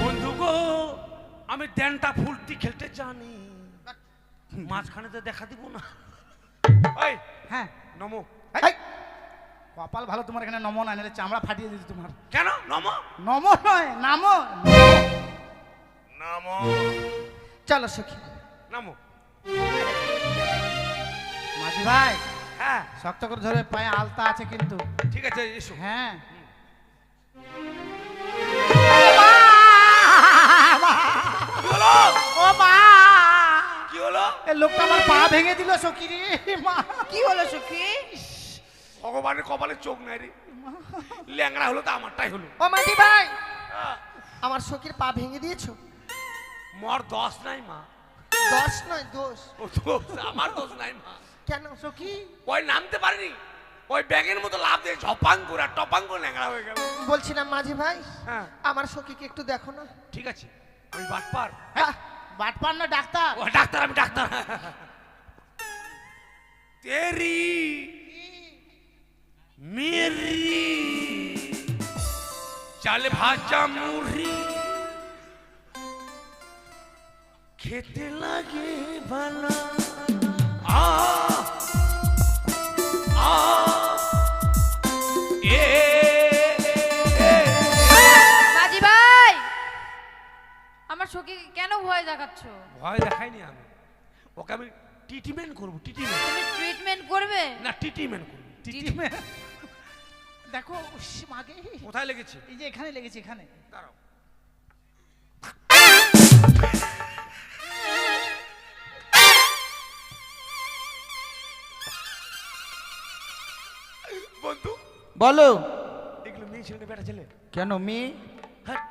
বন্ধু গো আমি ড্যানটা ফুলটি খেলতে জানি, মাঝখানে তো দেখা দিব না। ওই হ্যাঁ নমো। এই, কপাল ভালো তোমার, এখানে নমো না, নাহলে চামড়া ফাটিয়ে দিত তোমার। কেন নমো? নমো নয়, নামো। নমো চলো সখী। নমো। মাঝি ভাই হ্যাঁ শক্ত করে ধরে, পায়ে আলতা আছে কিন্তু। ঠিক আছে এসো। হ্যাঁ কি হলো? ও মা, কি হলো? এ লোকটা আমার পা ভেঙে দিল সখী রে মা। কি হলো সখী? ভগবানের কপালে চোখ নাই রে, ল্যাংড়া হলো তো আমারটাই হলো। ও মাঝি ভাই, আহ, আমার সখীর পা ভেঙে দিয়েছো? মোর দোষ নাই মা। দোষ নয় দোষ। ও দোষ, আমার দোষ নাই মা। কেন? সখী ওই নামতে পারিনি, ওই ব্যাঙের মতো লাভ দিয়ে ঝপাং করে আর টপাং করে ল্যাংড়া হয়ে গেল। বলছিলাম মাঝি ভাই, হ্যাঁ আমার সখীকে একটু দেখো না। ঠিক আছে, আমি বাটপার। হ্যাঁ, বাটপার না ডাক্তার? ও ডাক্তার, আমি ডাক্তার। তেরি মেরি চালে ভাজা মুড়ি খেতে লাগে ভালো। আ আ এ মাঝি ভাই, আমার সখীকে কেন ভয় দেখাচ্ছ? ভয় দেখাইনি আমি, ওকে আমি ট্রিটমেন্ট করবো, ট্রিটমেন্ট তুমি ট্রিটমেন্ট করবে? না, ট্রিটমেন্ট করবো। টিটিমে দেখো উস, মাগে কোথায় লেগেছে? এই যে এখানে লেগেছে, এখানে। দাঁড়াও। বন্ধু, বলো। এগুলো মেয়ে ছেলে না বেটা ছেলে? কেন মেয়ে? হ্যাঁ,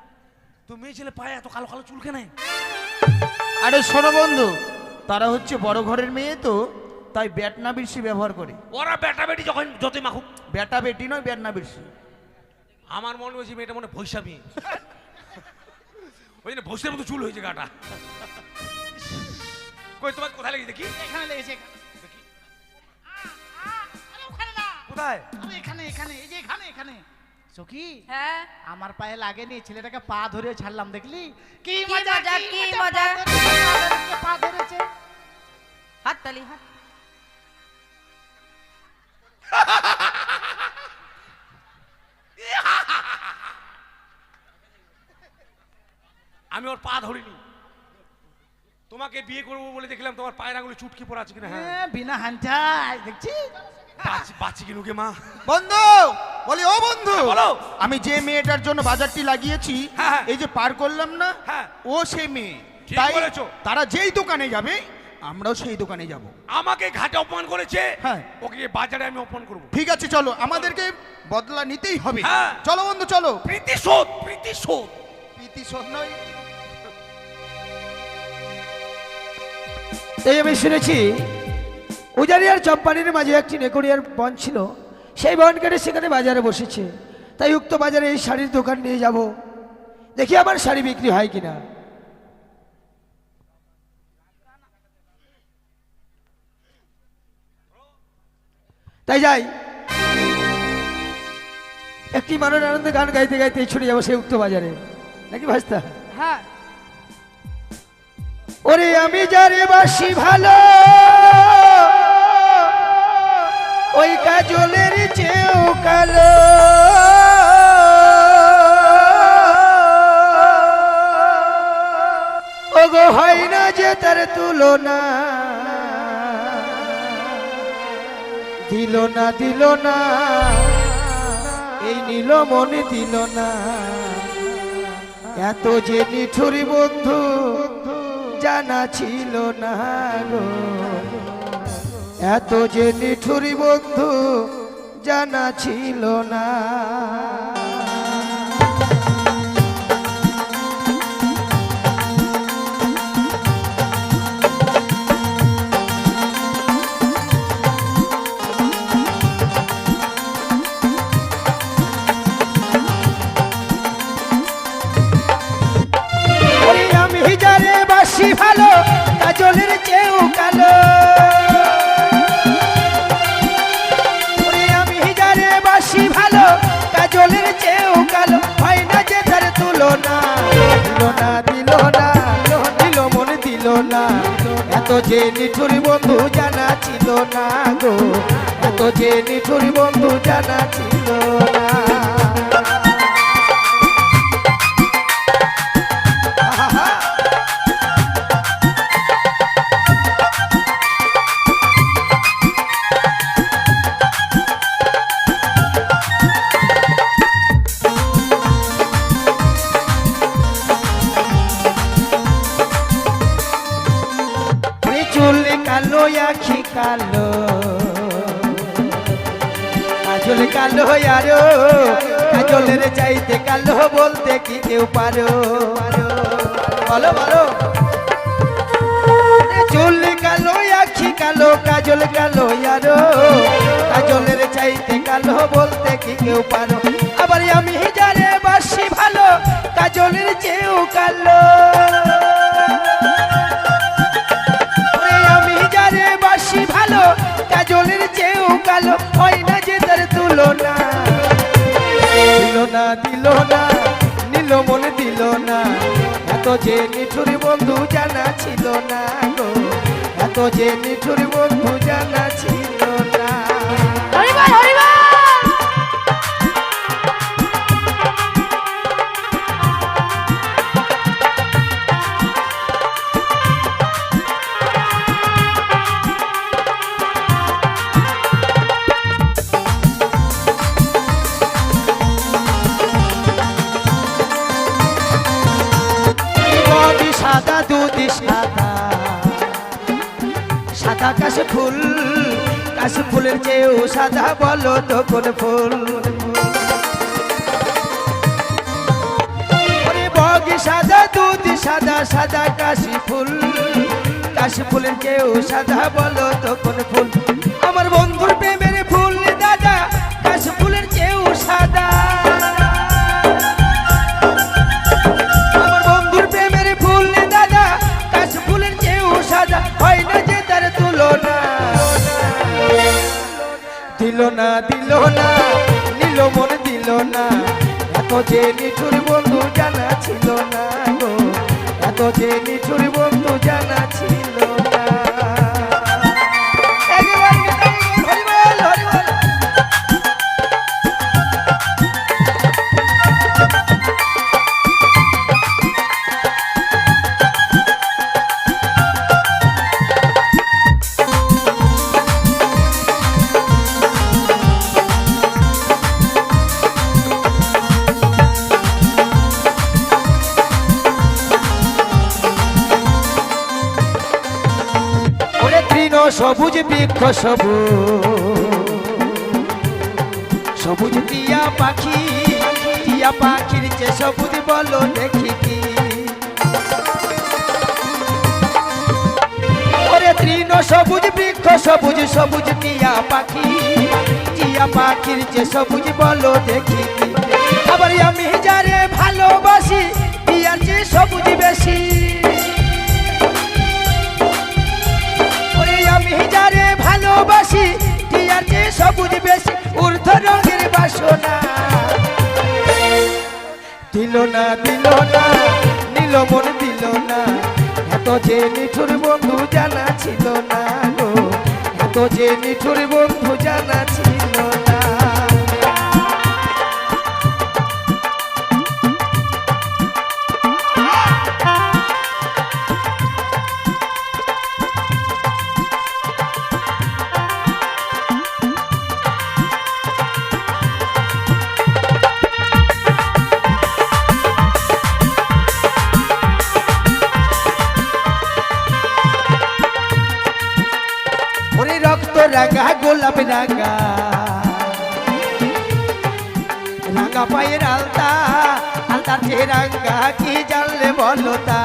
তো মেয়ে ছেলে পায়ে এত কালো কালো চুল কেন? আরে শোনো বন্ধু, তারা হচ্ছে বড় ঘরের মেয়ে, তো তাই ব্যাটনা বেশি ব্যবহার করে। ওরা বেটা বেটি যখন যতই মাখুক, বেটা বেটি নয়, ব্যাটনা বেশি। আমার মনে হয়েছে মেয়েটা মনে ভৈষা মেয়ে, ওই জন্য ভৈষের মতো চুল হয়েছে গাটা। কই তোমার কোথায় লেগেছে দেখি? এখানে লেগেছে, এখানে। দেখি আরে ওখানে না, কোথায়? আরে এখানে, এখানে, এই যে এখানে, এখানে। সখী, হ্যাঁ, আমার পায়ে লাগেনি, ছেলেটাকে পা ধরে ছাড়লাম, দেখলি? কি কি মজা, কি মজা। পা ধরেছে। হাত তালি, হাত। আমি ওর পা ধরিনি, তোমাকে বিয়ে করবো বলে দেখলাম তোমার পায়ের আঙুলে চুটকি পড়া আছে কিনা। হ্যাঁ, হ্যাঁ, বিনা হান্টাই দেখছি। বাচ্চি কিনুকে মা। বন্ধু, বলি ও বন্ধু, বলো। আমি যে মেয়েটার জন্য বাজারটি লাগিয়েছি, হ্যাঁ, হ্যাঁ। এই যে পার করলাম না, হ্যাঁ। ও সেই মেয়ে। ঠিক তাই বলেছো। তারা যেই দোকানে যাবে আমরাও সেই দোকানে যাব। আমাকে ঘাটে অপমান করেছে, হ্যাঁ। ওকে বাজারে আমি অপমান করবো। ঠিক আছে, চলো, আমাদেরকে বদলা নিতেই হবে। হ্যাঁ। চলো বন্ধু, চলো। প্রীতিশোধ, প্রীতিশোধ। প্রীতিশোধ নয়। এই আমি শুনেছি উজানি আর চম্পানির মাঝে একটি নেকড়িয়ার বন ছিল, সেই বন কেটে সেখানে বাজারে বসেছে। তাই উক্ত বাজারে এই শাড়ির দোকান নিয়ে যাব, দেখি আমার শাড়ি বিক্রি হয় কিনা। তাই যাই, একটি মানুষ আনন্দে গান গাইতে গাইতে ছুটে যাবো সেই উক্ত বাজারে, নাকি ভাস্তা? হ্যাঁ, ওরে আমি যারে বাসি ভালো, ওই কাজলের চেয়েও কালো, ওগো হয় না যে তার তুলনা, দিল না দিল না, এই নীল মনে দিল না, এত যে নিঠুরি বন্ধু জানা ছিল না গো, এত যে নিঠুরি বন্ধু জানা ছিল না। ওরে আমি যারে বাসি ভালো, কাজলের চেয়েও কালো, ওরে আমি যারে বাসি ভালো, কাজলের চেয়েও কালো, হয় না যে তার তুলনা, দিল না দিল না, দিল মনে দিল না, এত যে নিঠুরি বন্ধু জানা ছিল না গো, এত যে নিঠুরি বন্ধু জানা ছিল না। আহা, চুল কালো আখি কালো, কাজল কালো আরো, কাজলের চাইতে কালো বলতে কি কেউ পারো, বলো বলো। চুল কালো আখি কালো, কাজল কালো আরো, কাজলের চাইতে কালো বলতে কি কেউ পারো, আবার আমি যারে বাসি ভালো, কাজলের চেয়েও কালো, আমি যারে বাসি ভালো, কাজলের চেয়েও কালো, হয় না যে তার তুলনা, দিল না দিল না, নীল মনে দিল না, এত যে নিঠুরি বন্ধু জানা ছিল না গো, এত যে নিঠুরি বন্ধু জানা ছিল না। হরিবল, হরিবল। সাদা কাশ ফুলের চেয়েও সাদা বলো তো কোন ফুল ওরে বগি সাদা দুধ সাদা সাদা কাশি ফুলের চেয়েও সাদা বলো তো কোন ফুল আমার বন্ধুর প্রেমের ফুল দাদা কাশ ফুলের চেয়েও সাদা আমার বন্ধুর প্রেমের ফুল দাদা কাশ ফুলের চেয়েও সাদা হয় না যে তার তুলনা দিল না নিল মন দিল না এত যে নিঠুর বন্ধু জানা ছিল না গো এত যে নিঠুর বন্ধু জানা ছিল না একবার হরি বল হরি বল ওরে তৃণ সবুজ বৃক্ষ সবুজ টিয়া পাখির যে সবুজ বলো দেখি কি ওরে তৃণ সবুজ বৃক্ষ সবুজ টিয়া পাখির যে সবুজ বলো দেখি কি আবার আমি যারে ভালোবাসি টিয়ার যে সবুজ বেশি আমি যারে ভালোবাসি টিয়ার যে সবুজ বেশি ঊর্ধ্ব রঙের বাসনা দিল না নীল মন দিল না এত যে নিঠুর বন্ধু জানা ছিল না গো এত যে নিঠুর বন্ধু জানা ছিল না ওরে রক্ত রাঙা গোলাপ রাঙা পায়ের আলতা যে রাঙা কি জানলে বলো তা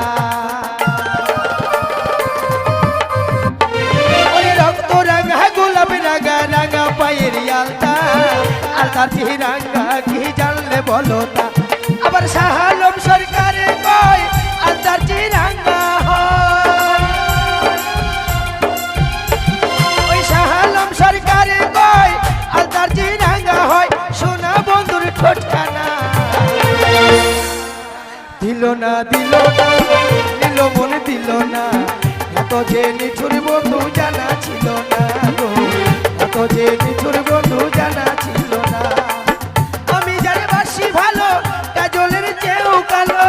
ওরে রক্ত রাঙা গোলাপ রাঙা পায়ের আলতা যে রাঙা কি জানলে বলো তা আবার শাহ আলম সরকারে কয় আলতা যে রাঙা সরকারে কয় আলতার যে রাঙা হয় সোনা বন্ধুর ঠোঁটখানা দিল না নিল মন দিল না এত যে নিঠুর বন্ধু জানা ছিল না গো এত যে নিঠুর বন্ধু জানা ছিল না আমি যারে বাসি ভালো কাজলের চেয়েও কালো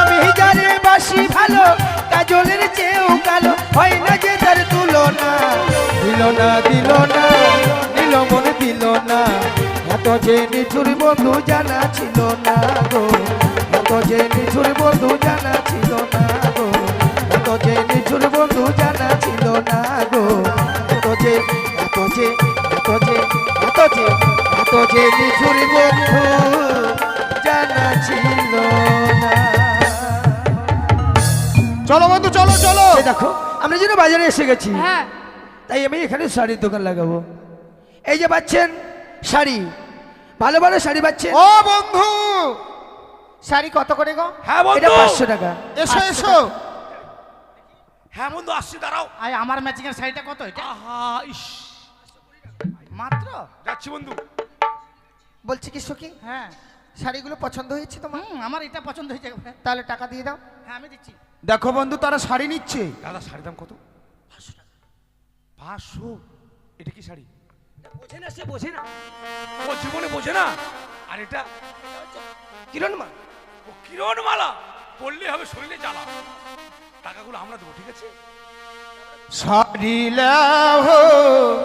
আমি যারে বাসি ভালো কাজলের চেয়েও কালো হয় না যে তার তুলনা দিল না নীল মন দিল না এত যে নিঠুর বন্ধু জানা ছিল না গো এত যে নিঠুর বন্ধু জানা ছিল না গো এত যে নিঠুর বন্ধু জানা ছিল না গো এত যে নিঠুর বন্ধু জানা ছিল না চলো বন্ধু চলো এই দেখো আমরা যেন বাজারে এসে গেছি হ্যাঁ তাই আমি এখানে শাড়ির দোকান লাগাবো এই যে পাচ্ছেন শাড়ি ভালো শাড়ি পাচ্ছেন ও বন্ধু শাড়ি কত করে গো? হ্যাঁ এটা বন্ধু 500 টাকা এসো হ্যাঁ বন্ধু আসছি দাঁড়াও আয় আমার ম্যাচিং এর শাড়িটা কত এটা আহা ইস মাত্র যাচ্ছি বন্ধু বলছি কি সখী হ্যাঁ শাড়িগুলো পছন্দ হয়েছে তোমার? আমার এটা পছন্দ হয়েছে তাহলে টাকা দিয়ে দাও। হ্যাঁ আমি দিচ্ছি দেখো বন্ধু তারা শাড়ি নিচ্ছে। দাদা শাড়ির দাম কত? 500। এটা কি শাড়ি? বোঝে না, সে বোঝে না, ও জীবনে বোঝে না। আর এটা কিরণমালা। ও কিরণমালা পড়লে হবে শরীরে জ্বালা। টাকাগুলো আমরা দেবো, ঠিক আছে? শাড়ি লাহো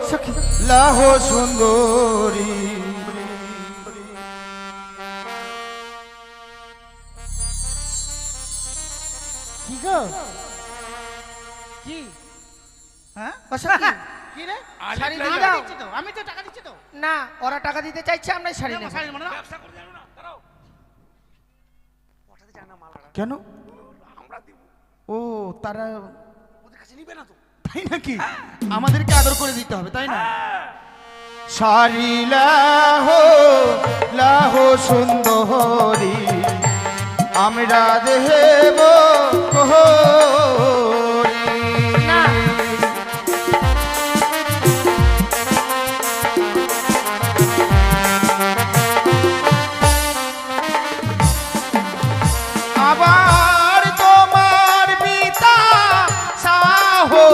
সখী লাহো সুন্দরী, কি গো হ্যাঁ ও সখী কি রে আলিফ শাড়ি লাইলা। দিয়ে দাও। দিচ্ছি তো আমি তো টাকা দিচ্ছি তো না ওরা টাকা দিতে চাইছে আমরা শাড়ি নেব শাড়ি মানে না ব্যবসা করে জানো না দাঁড়াও পটাতে জানা মালারা কেন? আমরা দিব ও তারা ওদের কাছে নিবে না তো তাই নাকি? আমাদেরকে আদর করে দিতে হবে তাই না? শাড়ি লাহো লাহো সুন্দরী আমরা দেব কোহরি। না আবার তোমার পিতা সাহো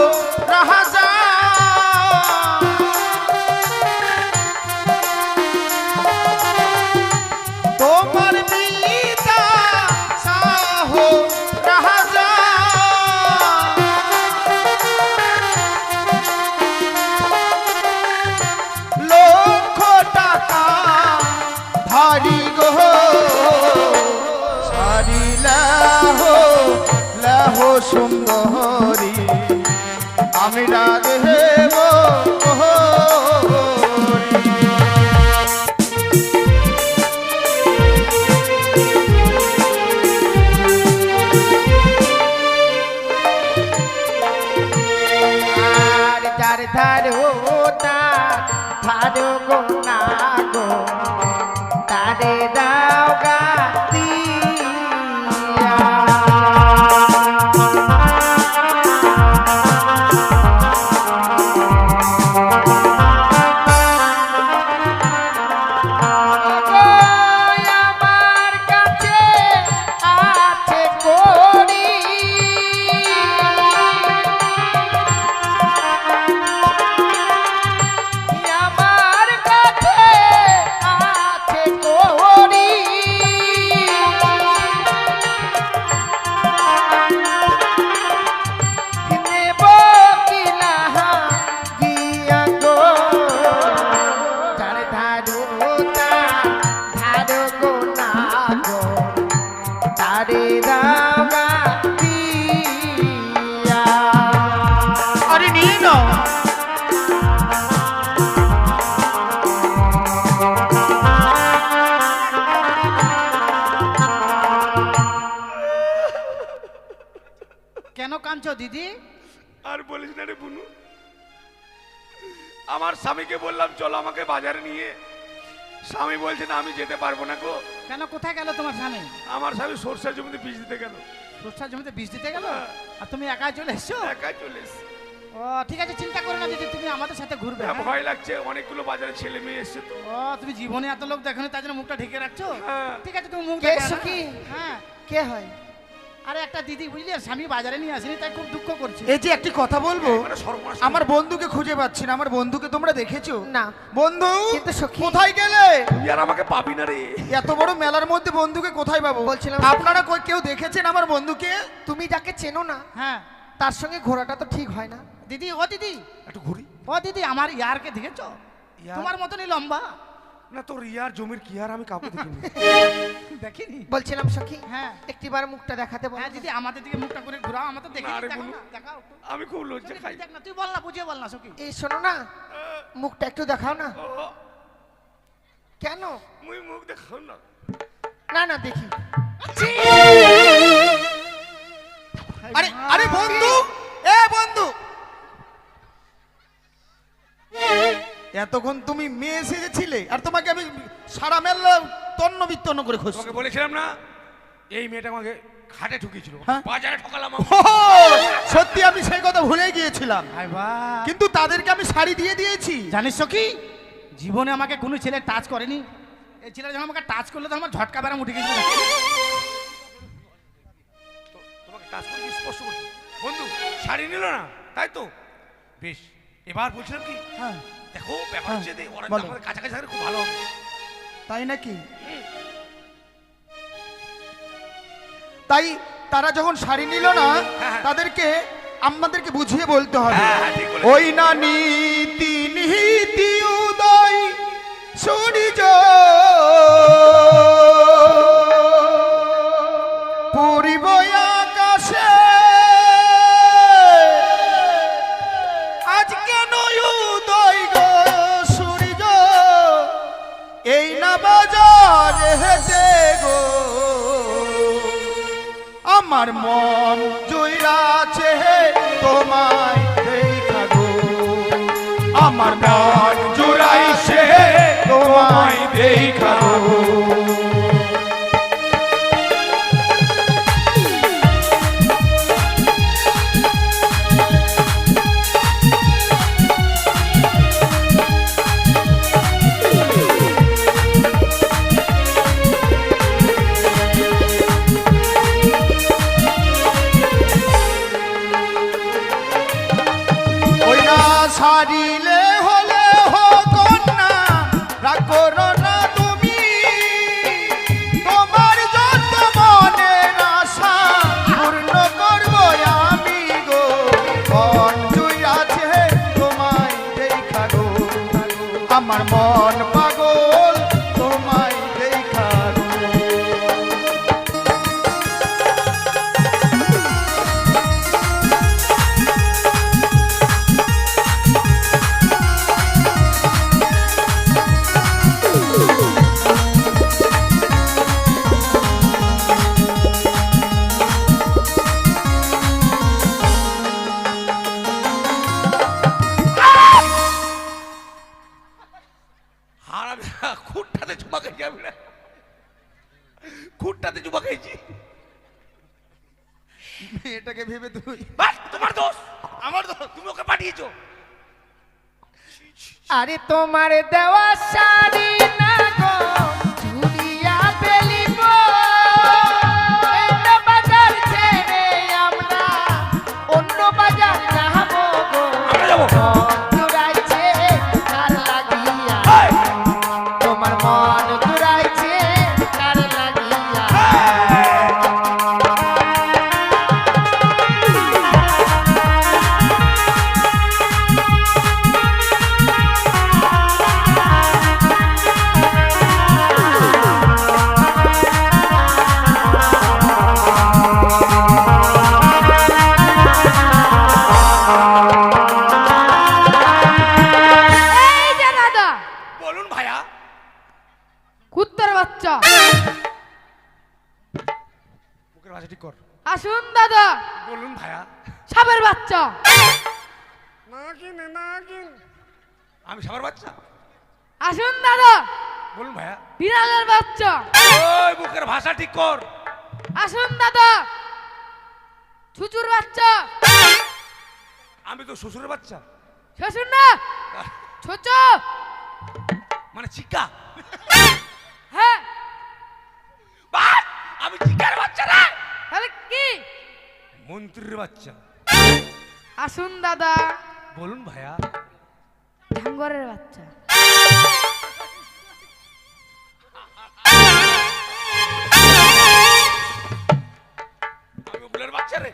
রাজা তোমার পিতা সাহো রাজা লক্ষ টাকা ধারি গো সারি লাহো লাহো সুন্দরী আমরা দেব কোহরি। আর যার ধার হোতা ধার গো না গো তারে দাও গা দিয়া। ওই আমার কাছে আছে কড়ি আমার কাছে আছে কড়ি নেব কি না গিয়া গো যার ধারো ধারো গো না গো তারে দাওয়া দিয়া। আরে নিয়ে নাও। কেন কাঁদছো দিদি আর বলিস না রে বুনু আমার স্বামীকে বললাম চলো আমাকে বাজারে নিয়ে স্বামী বলছে না আমি যেতে পারবো না গো কেন কোথায় গেল তোমার স্বামী আমার স্বামী সরষের জমিতে বীজ দিতে গেল সরষার জমিতে বীজ দিতে গেল আর তুমি একা চলে এসছো একাই চলে এসছে। ও ঠিক আছে চিন্তা করো না দিদি তুমি আমাদের সাথে ঘুরবে হ্যাঁ? ভয় লাগছে অনেকগুলো বাজারে ছেলে মেয়ে এসছে তো ও তুমি জীবনে এত লোক দেখো তার জন্য মুখটা ঢেকে রাখছো হ্যাঁ। ঠিক আছে তুমি মুখ কে ঢেকে রাখো। সখী? হ্যাঁ কে হয়? আরে একটা দিদি বুঝলি আর স্বামী বাজারে নিয়ে আসেনি তাই খুব দুঃখ করছে এই যে একটি কথা বলবো, মানে সর্বনাশ আমার বন্ধুকে খুঁজে পাচ্ছি না। আমার বন্ধুকে তোমরা দেখেছো? না। বন্ধু কিন্তু সখী- কোথায় গেলে? তুই আর আমাকে পাবি না রে এত বড় মেলার মধ্যে বন্ধুকে কোথায় পাবো? বলছিলাম- আপনারা কেউ দেখেছেন আমার বন্ধুকে? তুমি যাকে চেনো না হ্যাঁ তার সঙ্গে ঘোরাটা তো ঠিক হয় না। দিদি ও দিদি একটু ঘুরি ও দিদি আমার ইয়ারকে দেখেছো ইয়ার? তোমার মতনই লম্বা না তোর ইয়ার জমির কি আর আমি কাউকে দেখিনি দেখিনি বলছিলাম সখী হ্যাঁ একটিবার মুখটা দেখাতে বল। হ্যাঁ দিদি আমাদের দিকে মুখটা করে ঘুরাও আমাদের দেখে না রে দেখাও বলু। না, দেখাও একটু। আমি খুব লজ্জা খাই দেখ না তুই বল না বুঝিয়ে বল না সখী এই শোনো না মুখটা একটু দেখাও না। ও, কেন? মুই মুখ দেখাও না না না দেখি। আরে আরে বন্ধু, এ বন্ধু, এতক্ষণ তুমি মেয়ে সেজেছিলে আর তোমাকে আমি সারা মেলা তন্ন বিতন্ন করে খুঁজছি। তোকে বলেছিলাম না এই মেয়েটা আমাকে ঘাটে ঠুকিয়েছিল হ্যাঁ? বাজারে ঠকালাম ও, সত্যি আমি সেই কথা ভুলে গিয়েছিলাম, হায় বা কিন্তু তাদেরকে আমি শাড়ি দিয়ে দিয়েছি। জানিস সখী জীবনে আমাকে কোনো ছেলে টাচ করেনি এই ছেলে যখন আমাকে টাচ করলো তখন আমার ঝটকা বেড়াম উঠে গেছিল তোমাকে টাচ করে কি স্পর্শ করছি বন্ধু শাড়ি নিল না তাই তো বেশ এবার বলছিলাম কি হ্যাঁ, দেখো ব্যাপার হচ্ছে যে ওরা যদি বলো। আমাদের কাছাকাছি থাকলে খুব ভালো হবে তাই নাকি? তাই তারা যখন শাড়ি নিল না হ্যাঁ। তাদেরকে আমাদেরকে বুঝিয়ে বলতে হবে। হ্যাঁ, ঠিক বলেছ। ওই না নীতি নীতি উদয় সূর্য পূর্ব আকাশে হেঁটে গো আমার মন জুইরাছে তোমায় দেখা গো আমার মন জুড়াইছে তোমায় দেখা গো ওই না ছাড়িলে হলে হো কন্যা রাগ করো না তুমি তোমার যত মনের আশা পূর্ণ করবো আমি গো মন জুড়াছে তোমায় দেখা গো আমার মন পাগল তোমায় দেখা গো হারামি, খুঁটটাতে চুমা খেয়েছি আমি না, খুঁটটাতে চুমা খেয়েছি। এটাকে ভেবে তুই বাস, তোমার দোষ, আমার দোষ, তুমি ওকে পাঠিয়েছো। আরে তোমার দেওয়া শাড়ি না গো ঝুড়িয়া ফেলিব এই বাজার ছেড়ে আমরা অন্য বাজার যাবো গো আমরা যাবো। মন জুড়াইছে কার লাগিয়া এই, তোমার মন জুড়াইছে কার লাগিয়া এই যে দাদা, বলুন ভাইয়া। কুত্তার বাচ্চা, বুকের ভাষা ঠিক কর। আসুন দাদা। বলুন ভাইয়া। সাপের বাচ্চা, আমি সবার বাচ্চা। আসুন দাদা। বলুন ভাইয়া। বিড়ালের বাচ্চা, ওই বুকের ভাষা ঠিক কর। আসুন দাদা। ছুচুর বাচ্চা, আমি তো শ্বশুরের বাচ্চা, শ্বশুর না, ছোচো। মানে চিকা। হ্যাঁ, বাস, আমি চিকার বাচ্চা না, তাহলে কি? মন্ত্রীর বাচ্চা। আসুন দাদা। বলুন ভাইয়া। ঢাঙ্গরের বাচ্চা, আমি বুলের বাচ্চা রে।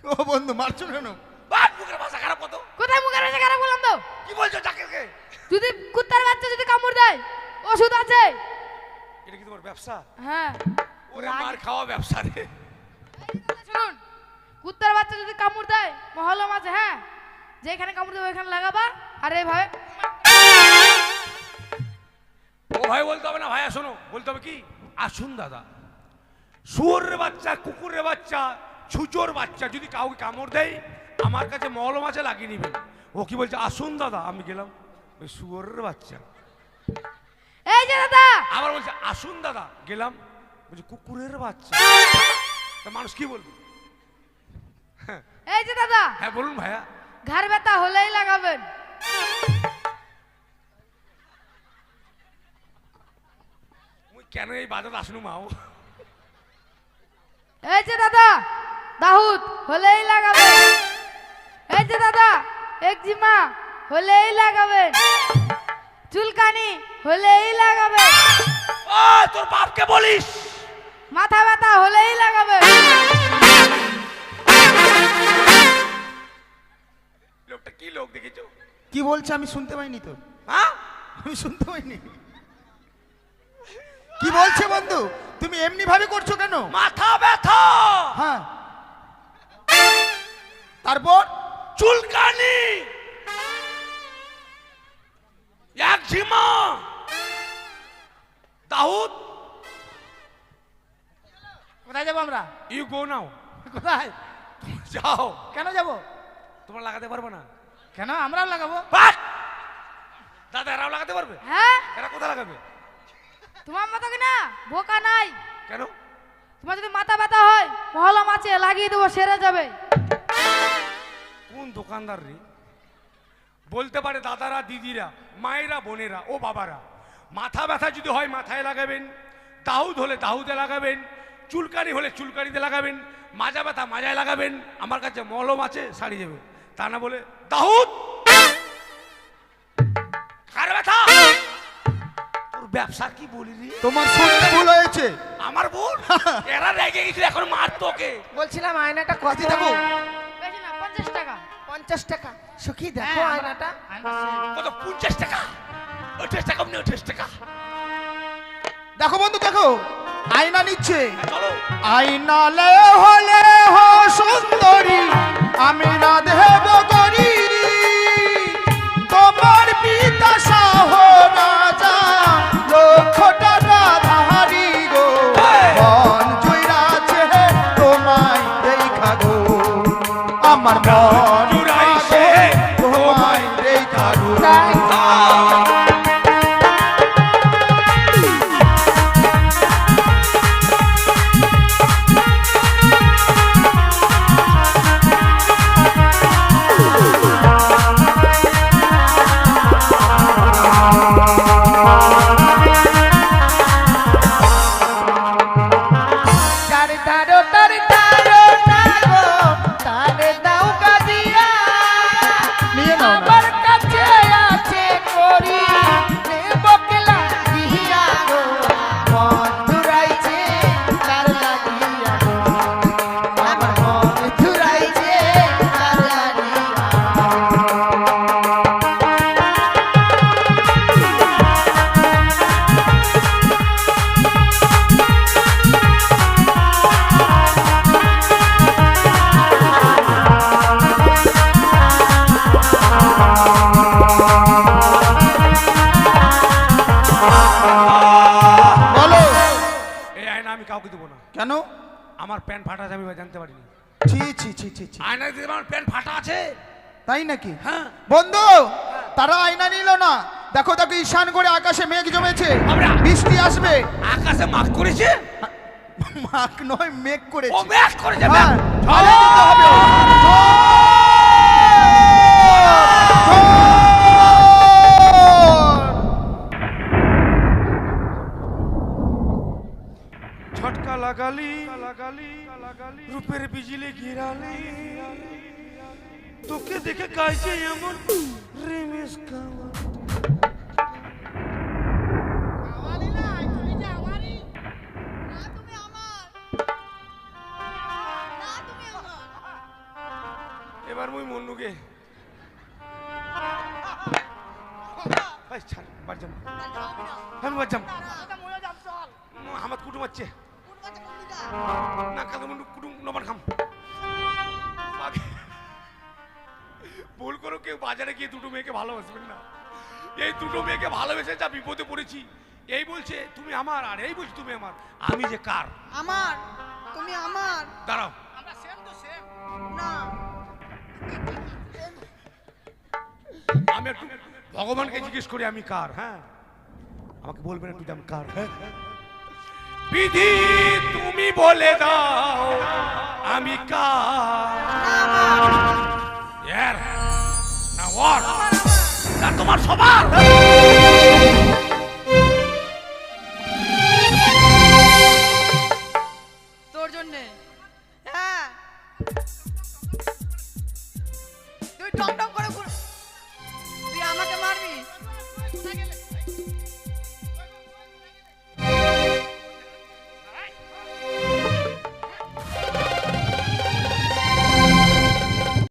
ও বন্ধু মারছো কেন বাস, বুকের ভাষা খারাপ কত। কোথায় মুখের ভাষা খারাপ বললাম তো? কি বলছো চাকরিকে? যদি কুত্তার বাচ্চা যদি কামড় দেয়, ওষুধ আছে। এটা কি তোমার ব্যবসা? হ্যাঁ, ওরে মার খাওয়া ব্যবসা রে। শুনুন, কুত্তার বাচ্চা যদি কামড় দেয় মহলম আছে, হ্যাঁ, যেখানে কামড় দেবে ওইখানে লাগাবা। আর এইভাবে ও ভাই বলতে হবে না ভাইয়া, শোনো, বলতে হবে কি, আসুন দাদা। শুয়োরের বাচ্চা, কুকুরের বাচ্চা, ছুচোর বাচ্চা যদি কাউকে কামড় দেয়, আমার কাছে মলম আছে, লাগিয়ে নিবেন। ও কি বলছে, আসুন দাদা। আমি গেলাম, ওই শুয়োরের বাচ্চা। এই যে দাদা, আবার বলছে আসুন দাদা, গেলাম, বলছে কুকুরের বাচ্চা। তা মানুষ কি বলবে? এই যে দাদা, হ্যাঁ বলুন ভাইয়া। ঘাড় ব্যথা হলেই লাগাবেন। মুই কেন এই বাজার আসনু মাও? এই যে দাদা, দাহুদ হলেই লাগাবেন। এই যে দাদা, একজিমা হলেই লাগাবেন। চুলকানি হলেই লাগাবেন। ও তোর বাপকে বলিস। মাথা ব্যথা হলেই লাগাবেন। লোকটা কি লোক দেখেছো? কি বলছে আমি শুনতে পাইনি তো হ্যাঁ, আমি শুনতে পাইনি কি বলছে বন্ধু তুমি এমনি ভাবে করছো কেন মাথা ব্যথা, হ্যাঁ তারপর চুলকানি, একজিমা, দাউদ কোথায় যাবো আমরা? ইউ গো নাও। কোথায় যাও। কেন যাব? তোমরা লাগাতে পারবে না? কেন আমরাও লাগাবো? বাট! দাদা এরাও লাগাতে পারবে? হ্যাঁ এরা কোথায় লাগাবে? তোমার মতো কি না বোকা নাই। কেন? তোমার যদি মাথা ব্যথা হয় মহলা মাছে লাগিয়ে দেবো, সেরে যাবে। কোন দোকানদার রে? বলতে পারে দাদারা, দিদিরা, মায়েরা, বোনেরা ও বাবারা, মাথা ব্যথা যদি হয় মাথায় লাগাবেন, দাউদ হলে দাউদে লাগাবেন, চুলকানি হলে চুলকানিতে লাগাবেন, মাজা ব্যথা মাজায় লাগাবেন। আমার কাছে মলম আছে, সারি যাবে। তা না বলে দাউদ কার ব্যথা? তোর ব্যবসা কি বলি রে? তোমার শুনতে ভুল হয়েছে। আমার বোন এরা রেগে গেছিল, এখন মার তোকে। বলছিলাম আয়নাটা কত দেবো? বেশি না 50 টাকা। 50 টাকা। সখী দেখো হ্যাঁ, আয়নাটা। কত? 50 টাকা? 28 টাকা, 28 টাকা। দেখো বন্ধু দেখো, আয়না নিচ্ছে। চলো। আয়নালে হলে হো সুন্দরী, আমি না দেব করি তোমার পিতা শাহ রাজা লক্ষটা রাধারি গো, মন জুড়াছে তোমায় দেখা গো, আমার মন জুড়াইছে তোমায় দেখা গো। তার তারো তার তারো তারো তারে দাও কাদিয়া, নিয়ে নাও না। আমার কাছে আছে করি বকলা দিয়া গো, মন জুড়াইছে তার লাগিয়া গো, আমার মন জুড়াইছে তার লাগিয়া। বলো এই আয়না আমি কাউকে দেবো না। কেন? আমার প্যান্ট ফাটা আছে, আমি জানতে পারিনি। ছি ছি ছি ছি ছি, আয়না দিতে আমার প্যান্ট ফাটা আছে। তাই নাকি? হ্যাঁ। বন্ধু তারা আয়না নিল না। দেখো দেখো ঈশান করে আকাশে মেঘ জমেছে, আমরা- বৃষ্টি আসবে। আকাশে মাগ করেছে। মাক নয়, মেঘ ও করেছে। ম্যাক করেছে। হ্যাঁ, ম্যাক। আলো দিতে হবে। ছটকা লাগালি রূপের বিজলি গিরালি, তোকে দেখে গাইছে এমন রেমেশ কাওয়া। এবার মুই মন্নুকে এই ছাড়, বাড়ি যাম। আমি বাড়ি যাম। হামাদ কুটুম আছে না, কাদু মুন্ডু কুটুম নবার খাম। আগে ভুল করো, কেউ বাজারে গিয়ে দুটো মেয়েকে ভালোবাসবেন না। এই দুটো মেয়েকে ভালোবেসে যা বিপদে পড়েছি। এই বলছে তুমি আমার, আর এই বলছে তুমি আমার। আমি যে কার? আমার, তুমি আমার দাঁড়াও, আমরা সেম তো সেম। না। আমি একটু ভগবানকে জিজ্ঞেস করি আমি কার। হ্যাঁ, আমাকে বলবেন একটু যে আমি কার। হ্যাঁ, বিধি তুমি বলে দাও আমি কার। না ওর না তোমার সবার।